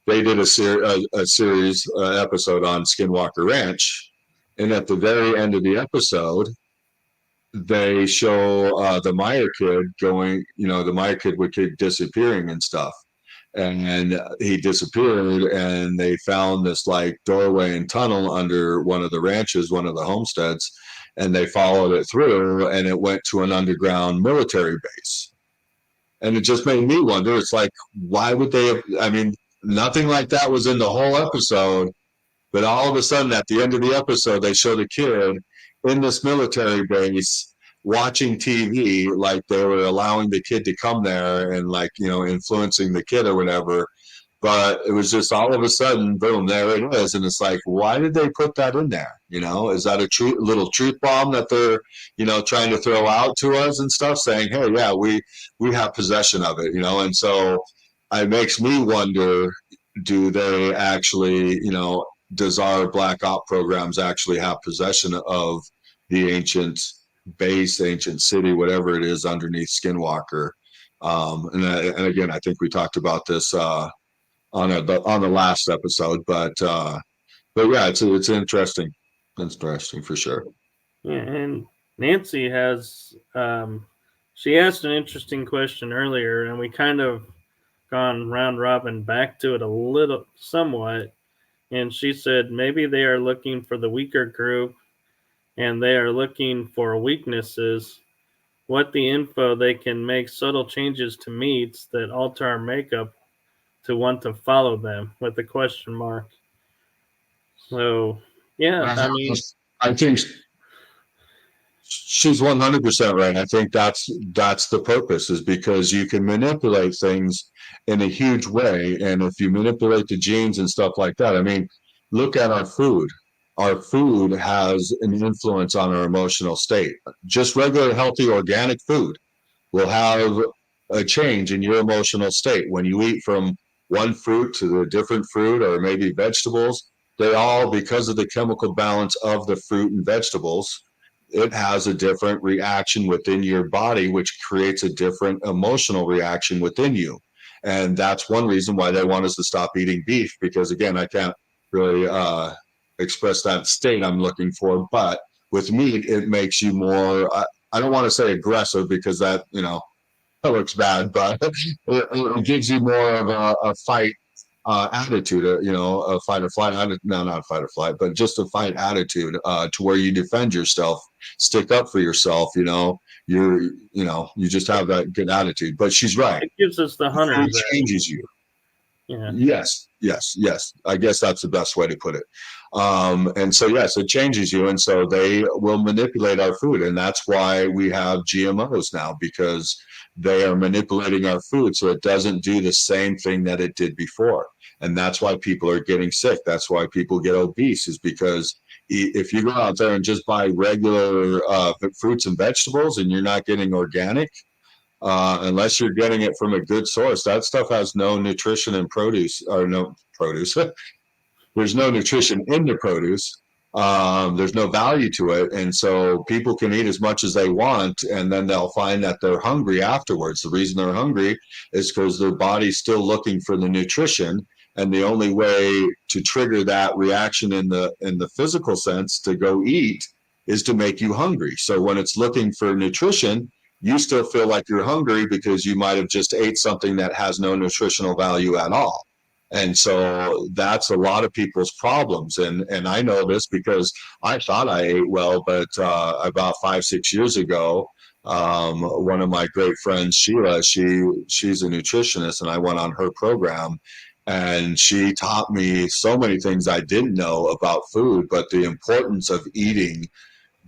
they did a series episode on Skinwalker Ranch, and at the very end of the episode, they show the Meyer kid going, the Meyer kid would keep disappearing and stuff. And he disappeared, and they found this like doorway and tunnel under one of the ranches, one of the homesteads, and they followed it through, and it went to an underground military base. And it just made me wonder, it's like, why would they have, I mean, nothing like that was in the whole episode, but all of a sudden at the end of the episode, they show the kid in this military base watching TV, like they were allowing the kid to come there and influencing the kid or whatever. But it was just all of a sudden, boom, there it is. And it's like, why did they put that in there? Is that a little truth bomb that they're, trying to throw out to us and stuff, saying, hey, yeah, we have possession of it, And so it makes me wonder, do they actually, does our black op programs actually have possession of the ancient base, ancient city, whatever it is underneath Skinwalker? And again, I think we talked about this on the last episode, but yeah, it's interesting for sure. Yeah, and Nancy has she asked an interesting question earlier, and we kind of gone round robin back to it a little somewhat, and she said maybe they are looking for the weaker group and they are looking for weaknesses. What the info they can make subtle changes to meats that alter our makeup to want to follow them with a question mark. So yeah, I mean, I think she's 100% right. I think that's the purpose, is because you can manipulate things in a huge way. And if you manipulate the genes and stuff like that, I mean, look at our food. Our food has an influence on our emotional state. Just regular, healthy, organic food will have a change in your emotional state. When you eat from one fruit to a different fruit, or maybe vegetables, they all, because of the chemical balance of the fruit and vegetables, it has a different reaction within your body, which creates a different emotional reaction within you. And that's one reason why they want us to stop eating beef, because again, I can't really express that state I'm looking for, but with meat, it makes you more, I don't want to say aggressive, because that, that looks bad, but it gives you more of a fight attitude, a fight or flight. No, not fight or flight, but just a fight attitude, to where you defend yourself, stick up for yourself. You just have that good attitude. But she's right. it gives us the hunters. It changes you. Yeah. Yes. I guess that's the best way to put it. And so, yes, it changes you. And so they will manipulate our food. And that's why we have GMOs now, because they are manipulating our food so it doesn't do the same thing that it did before. And that's why people are getting sick. That's why people get obese, is because if you go out there and just buy regular fruits and vegetables, and you're not getting organic, unless you're getting it from a good source, that stuff has no nutrition in produce, or no produce. There's no nutrition in the produce. There's no value to it. And so people can eat as much as they want, and then they'll find that they're hungry afterwards. The reason they're hungry is because their body's still looking for the nutrition. And the only way to trigger that reaction in the physical sense to go eat is to make you hungry. So when it's looking for nutrition, you still feel like you're hungry because you might have just ate something that has no nutritional value at all. And so that's a lot of people's problems. And I know this because I thought I ate well, but about 5-6 years ago, one of my great friends, Sheila, she's a nutritionist, and I went on her program, and she taught me so many things I didn't know about food, but the importance of eating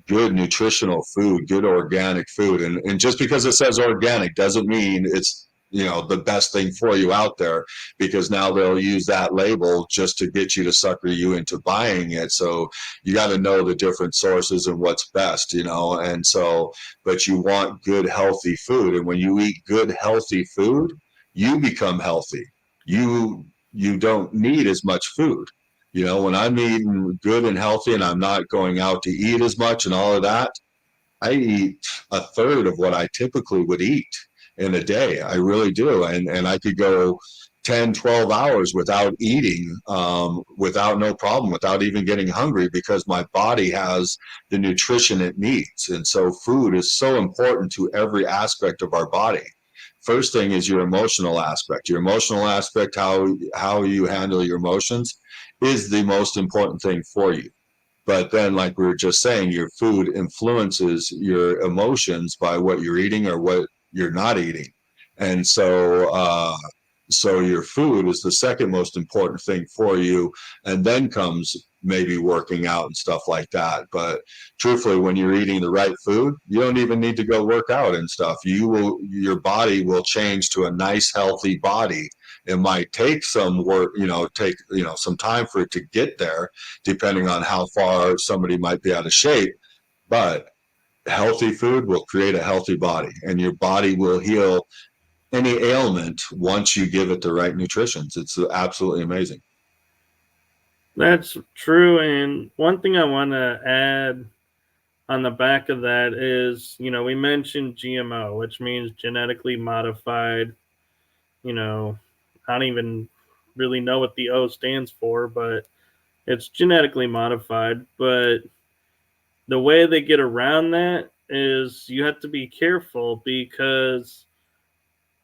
good nutritional food, good organic food. And just because it says organic doesn't mean it's, the best thing for you out there, because now they'll use that label just to get you to sucker you into buying it. So you got to know the different sources and what's best, and so, but you want good, healthy food. And when you eat good, healthy food, you become healthy. You don't need as much food. When I'm eating good and healthy and I'm not going out to eat as much and all of that, I eat a third of what I typically would eat in a day. I really do. And I could go 10, 12 hours without eating, without no problem, without even getting hungry, because my body has the nutrition it needs. And so food is so important to every aspect of our body. First thing is your emotional aspect. Your emotional aspect, how you handle your emotions, is the most important thing for you. But then, like we were just saying, your food influences your emotions by what you're eating or what you're not eating. And so your food is the second most important thing for you. And then comes maybe working out and stuff like that. But truthfully, when you're eating the right food, you don't even need to go work out and stuff. Your body will change to a nice, healthy body. It might take some work, some time for it to get there, depending on how far somebody might be out of shape. But healthy food will create a healthy body, and your body will heal any ailment once you give it the right nutrition. It's absolutely amazing. That's true. And one thing I want to add on the back of that is, we mentioned GMO, which means genetically modified. I don't even really know what the O stands for, but it's genetically modified. But the way they get around that is you have to be careful, because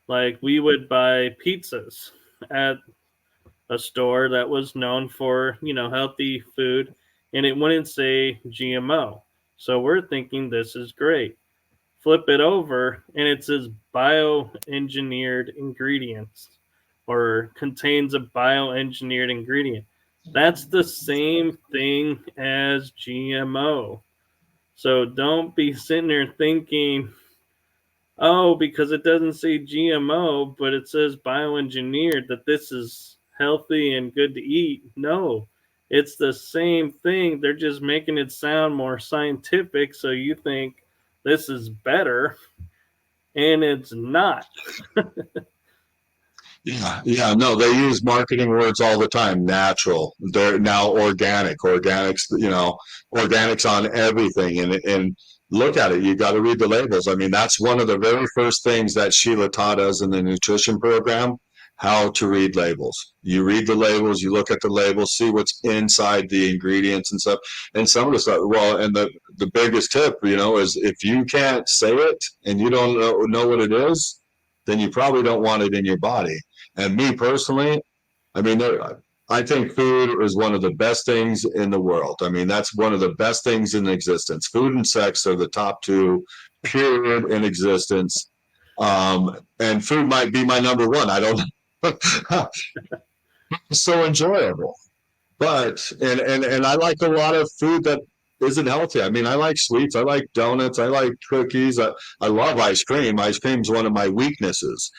Like we would buy pizzas at a store that was known for, healthy food, and it wouldn't say GMO. So we're thinking this is great. Flip it over and it says bioengineered ingredients or contains a bioengineered ingredient. That's the same thing as GMO. So don't be sitting there thinking, oh, because it doesn't say GMO, but it says bioengineered, that this is healthy and good to eat. No, it's the same thing. They're just making it sound more scientific so you think this is better, and it's not. Yeah, no, they use marketing words all the time. Natural. They're now organic. Organics on everything. And look at it. You got to read the labels. I mean, that's one of the very first things that Sheila taught us in the nutrition program, how to read labels. You read the labels, you look at the labels, see what's inside the ingredients and stuff. And some of the stuff, well, and the biggest tip, is if you can't say it and you don't know what it is, then you probably don't want it in your body. And me personally, I mean, I think food is one of the best things in the world. I mean, that's one of the best things in existence. Food and sex are the top two, period, in existence. And food might be my number one. I don't know. It's so enjoyable. But and I like a lot of food that isn't healthy. I mean, I like sweets, I like donuts, I like cookies. I love ice cream. Ice cream is one of my weaknesses.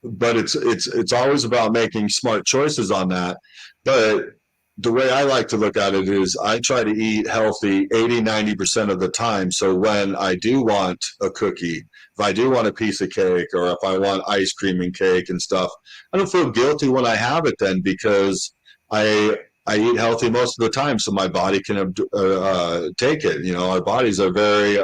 But it's always about making smart choices on that. But the way I like to look at it is I try to eat healthy 80-90% of the time. So when I do want a cookie, if I do want a piece of cake, or if I want ice cream and cake and stuff, I don't feel guilty when I have it then, because I eat healthy most of the time, so my body can take it. Our bodies are very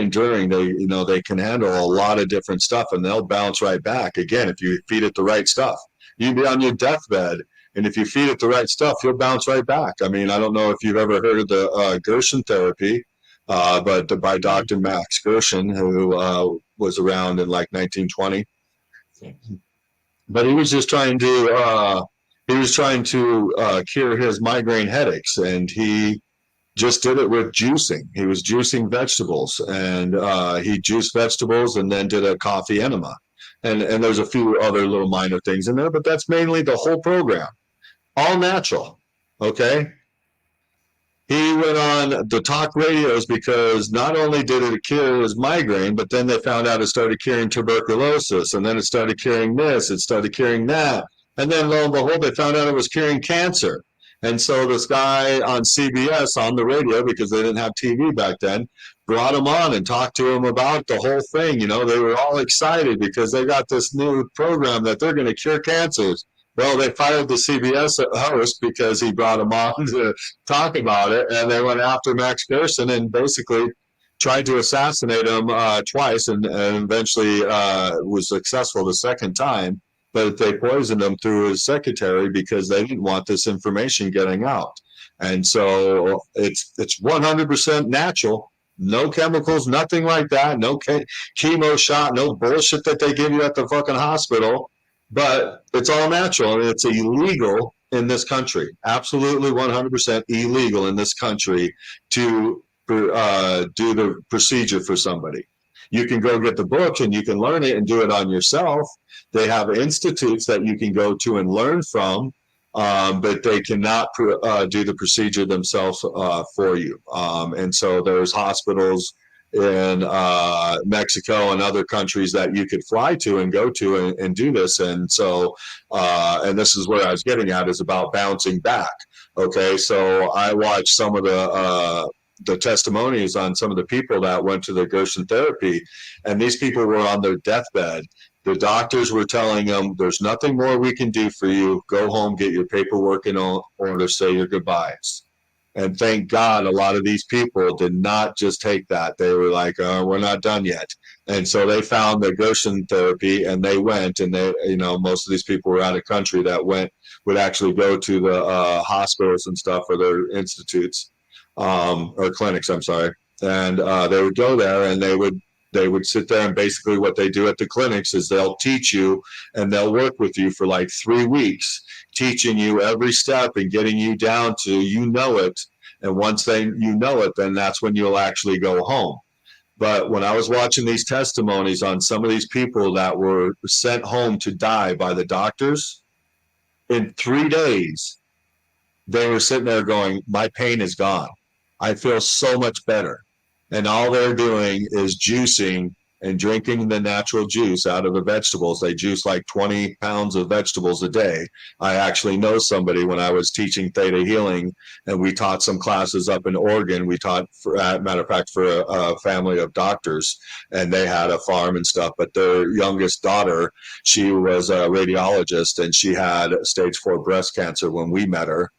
enduring. They can handle a lot of different stuff, and they'll bounce right back. Again, if you feed it the right stuff, you'd be on your deathbed, and if you feed it the right stuff, you'll bounce right back. I mean, I don't know if you've ever heard of the Gerson therapy, but by Dr. Max Gerson, who was around in like 1920. But he was just trying to cure his migraine headaches, and he just did it with juicing. He was juicing vegetables, and he juiced vegetables and then did a coffee enema. And there's a few other little minor things in there, but that's mainly the whole program. All natural, okay? He went on the talk radios because not only did it cure his migraine, but then they found out it started curing tuberculosis, and then it started curing this, it started curing that. And then lo and behold, they found out it was curing cancer. And so this guy on CBS on the radio, because they didn't have TV back then, brought him on and talked to him about the whole thing. They were all excited because they got this new program that they're going to cure cancers. Well, they fired the CBS host because he brought him on to talk about it, and they went after Max Gerson and basically tried to assassinate him twice, and eventually was successful the second time. But they poisoned him through his secretary because they didn't want this information getting out. And so it's 100% natural, no chemicals, nothing like that, no chemo shot, no bullshit that they give you at the fucking hospital. But it's all natural, and it's illegal in this country. Absolutely 100% illegal in this country to do the procedure for somebody. You can go get the book and you can learn it and do it on yourself. They have institutes that you can go to and learn from, but they cannot do the procedure themselves for you. And so there's hospitals in Mexico and other countries that you could fly to and go to and do this. And so, and this is where I was getting at, is about bouncing back. Okay, so I watched some of the testimonies on some of the people that went to the Gerson therapy, and these people were on their deathbed. The doctors were telling them, there's nothing more we can do for you. Go home, get your paperwork in order, say your goodbyes. And thank God a lot of these people did not just take that. They were like, we're not done yet. And so they found the Gerson therapy, and they went, and they, most of these people were out of country that would actually go to the hospitals and stuff, or their institutes, or clinics, I'm sorry. And they would go there, and they would They would sit there, and basically what they do at the clinics is they'll teach you and they'll work with you for like 3 weeks, teaching you every step and getting you down to, it. And once you know it, then that's when you'll actually go home. But when I was watching these testimonies on some of these people that were sent home to die by the doctors, in 3 days, they were sitting there going, my pain is gone. I feel so much better. And all they're doing is juicing and drinking the natural juice out of the vegetables. They juice like 20 pounds of vegetables a day. I actually know somebody when I was teaching ThetaHealing, and we taught some classes up in Oregon. We taught, matter of fact, for a family of doctors, and they had a farm and stuff. But their youngest daughter, she was a radiologist, and she had stage 4 breast cancer when we met her.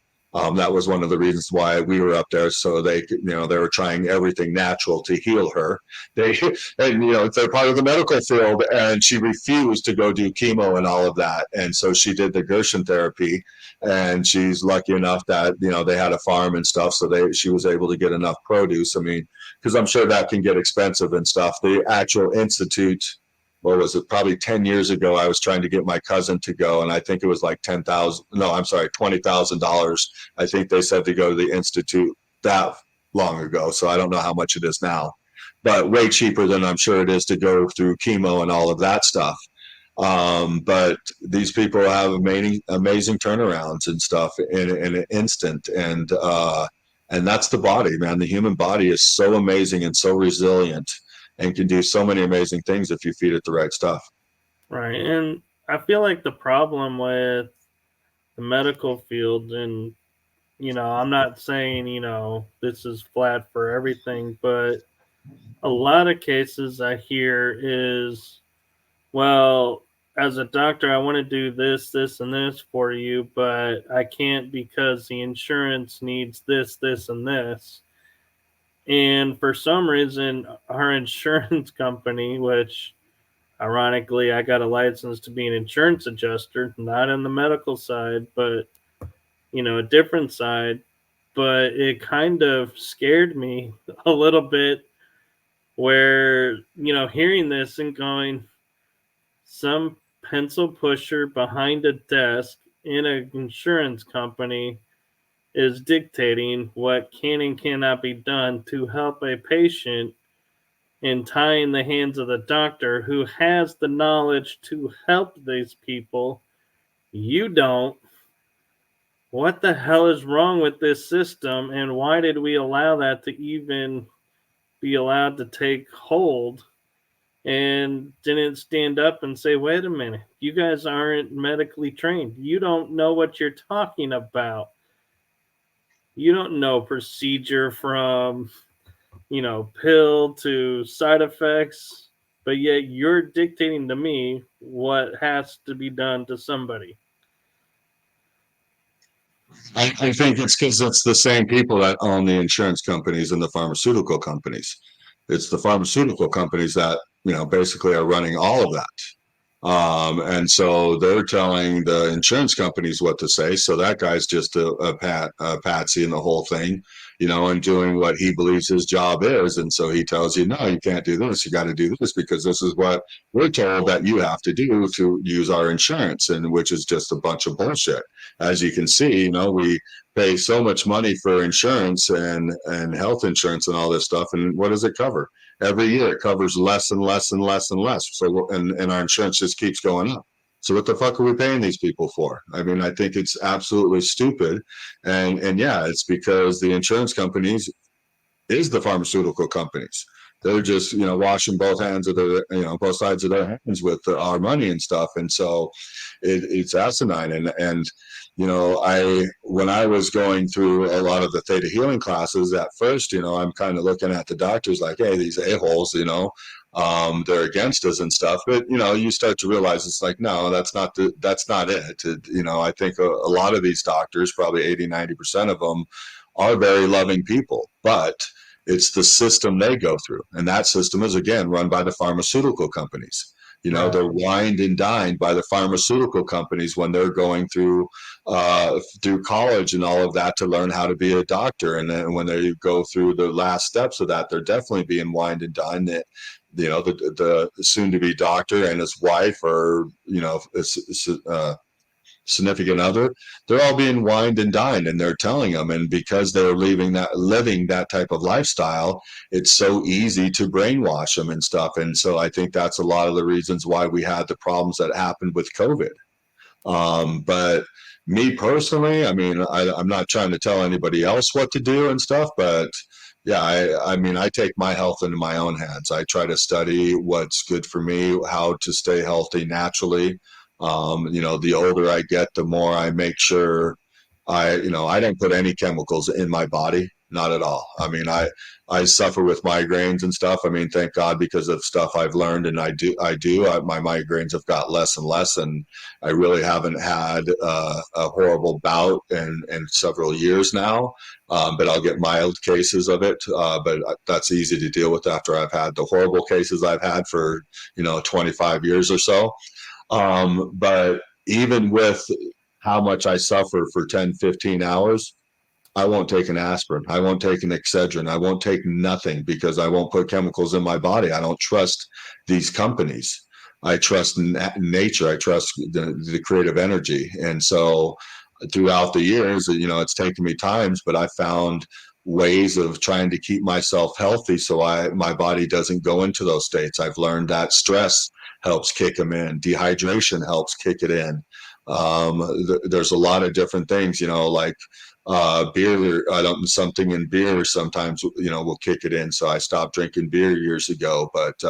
That was one of the reasons why we were up there. So they were trying everything natural to heal her. They're part of the medical field, and she refused to go do chemo and all of that. And so she did the Gerson therapy, and she's lucky enough that, they had a farm and stuff. So she was able to get enough produce. I mean, because I'm sure that can get expensive and stuff. The actual institute, what was it, probably 10 years ago, I was trying to get my cousin to go, and I think it was like $20,000. I think they said to go to the Institute that long ago. So I don't know how much it is now, but way cheaper than I'm sure it is to go through chemo and all of that stuff. But these people have amazing turnarounds and stuff in an instant. And that's the body, man. The human body is so amazing and so resilient, and can do so many amazing things if you feed it the right stuff. Right. And I feel like the problem with the medical field, and, I'm not saying, this is flat for everything, but a lot of cases I hear is, well, as a doctor, I want to do this, this, and this for you, but I can't because the insurance needs this, this, and this. And for some reason, our insurance company, which ironically, I got a license to be an insurance adjuster, not in the medical side, but, a different side. But it kind of scared me a little bit where, hearing this and going, some pencil pusher behind a desk in an insurance company is dictating what can and cannot be done to help a patient, and tying the hands of the doctor who has the knowledge to help these people. You don't. What the hell is wrong with this system, and why did we allow that to even be allowed to take hold, and didn't stand up and say, wait a minute, you guys aren't medically trained. You don't know what you're talking about. You don't know procedure from, pill to side effects, but yet you're dictating to me what has to be done to somebody. I think it's because it's the same people that own the insurance companies and the pharmaceutical companies. It's the pharmaceutical companies that, basically are running all of that. And so they're telling the insurance companies what to say. So that guy's just a patsy in the whole thing, and doing what he believes his job is. And so he tells you, no, you can't do this. You got to do this because this is what we're told that you have to do to use our insurance, and which is just a bunch of bullshit. As you can see, we pay so much money for insurance and health insurance and all this stuff. And what does it cover? Every year it covers less and less and less and less. So, and our insurance just keeps going up. So what the fuck are we paying these people for? I mean, I think it's absolutely stupid. And yeah, it's because the insurance companies is the pharmaceutical companies. They're just, washing both hands of their, both sides of their hands with our money and stuff. And so it's asinine. And when I was going through a lot of the ThetaHealing classes at first, I'm kind of looking at the doctors like, hey, these a-holes, they're against us and stuff. But, you start to realize it's like, no, that's not it. I think a lot of these doctors, probably 80-90% of them, are very loving people, but it's the system they go through. And that system is, again, run by the pharmaceutical companies. They're wined and dined by the pharmaceutical companies when they're going through college and all of that to learn how to be a doctor. And then when they go through the last steps of that, they're definitely being wined and dined. That the soon-to-be doctor and his wife, or significant other, they're all being wined and dined, and they're telling them. And because they're living that type of lifestyle, it's so easy to brainwash them and stuff. And so I think that's a lot of the reasons why we had the problems that happened with COVID. But me personally, I mean, I'm not trying to tell anybody else what to do and stuff, but yeah, I mean, I take my health into my own hands. I try to study what's good for me, how to stay healthy naturally. The older I get, the more I make sure I don't put any chemicals in my body, not at all. I mean, I suffer with migraines and stuff. I mean, thank God, because of stuff I've learned, and my migraines have got less and less, and I really haven't had a horrible bout in several years now. But I'll get mild cases of it. But that's easy to deal with after I've had the horrible cases I've had for 25 years or so. But even with how much I suffer for 10, 15 hours, I won't take an aspirin. I won't take an Excedrin. I won't take nothing, because I won't put chemicals in my body. I don't trust these companies. I trust nature. I trust the creative energy. And so throughout the years, it's taken me times, but I found ways of trying to keep myself healthy so my body doesn't go into those states. I've learned that stress helps kick them in. Dehydration helps kick it in. There's a lot of different things, like beer. Something in beer sometimes, will kick it in. So I stopped drinking beer years ago, but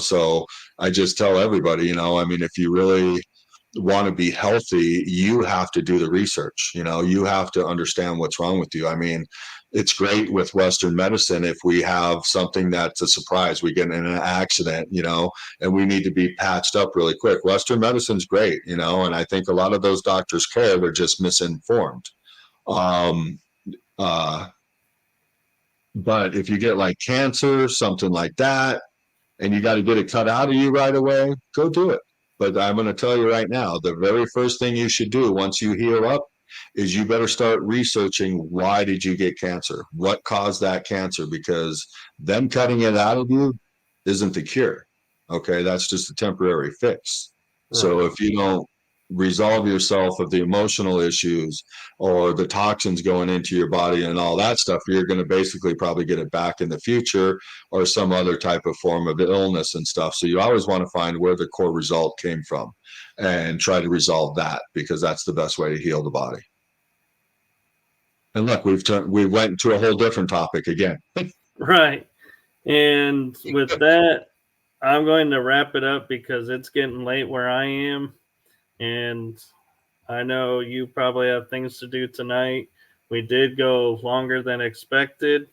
so I just tell everybody, I mean, if you really want to be healthy, you have to do the research. You have to understand what's wrong with you. I mean, it's great with Western medicine if we have something that's a surprise. We get in an accident, and we need to be patched up really quick. Western medicine's great, and I think a lot of those doctors care. They're just misinformed. But if you get like cancer, something like that, and you got to get it cut out of you right away, go do it. But I'm going to tell you right now, the very first thing you should do once you heal up is you better start researching, why did you get cancer? What caused that cancer? Because them cutting it out of you isn't the cure. Okay, that's just a temporary fix. Right. So if you don't resolve yourself of the emotional issues or the toxins going into your body and all that stuff, you're going to basically probably get it back in the future, or some other type of form of illness and stuff. So you always want to find where the core result came from and try to resolve that, because that's the best way to heal the body. And look, we went into a whole different topic again. Right. And with that, I'm going to wrap it up because it's getting late where I am. And I know you probably have things to do tonight. We did go longer than expected.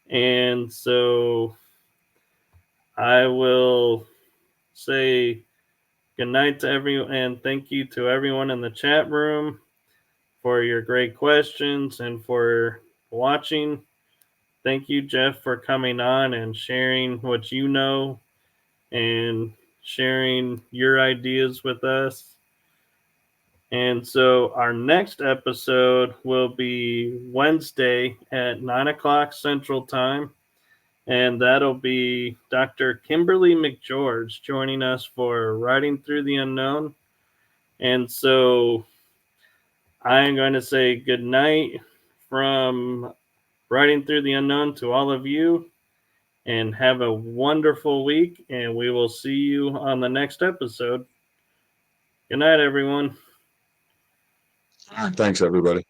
And so I will say good night to everyone, and thank you to everyone in the chat room for your great questions and for watching. Thank you, Jeff, for coming on and sharing what you know and sharing your ideas with us. And so our next episode will be Wednesday at 9 o'clock Central Time. And that'll be Dr. Kimberly McGeorge joining us for Riding Through the Unknown. And so I'm going to say good night from Riding Through the Unknown to all of you, and have a wonderful week, and we will see you on the next episode. Good night, everyone. Thanks, everybody.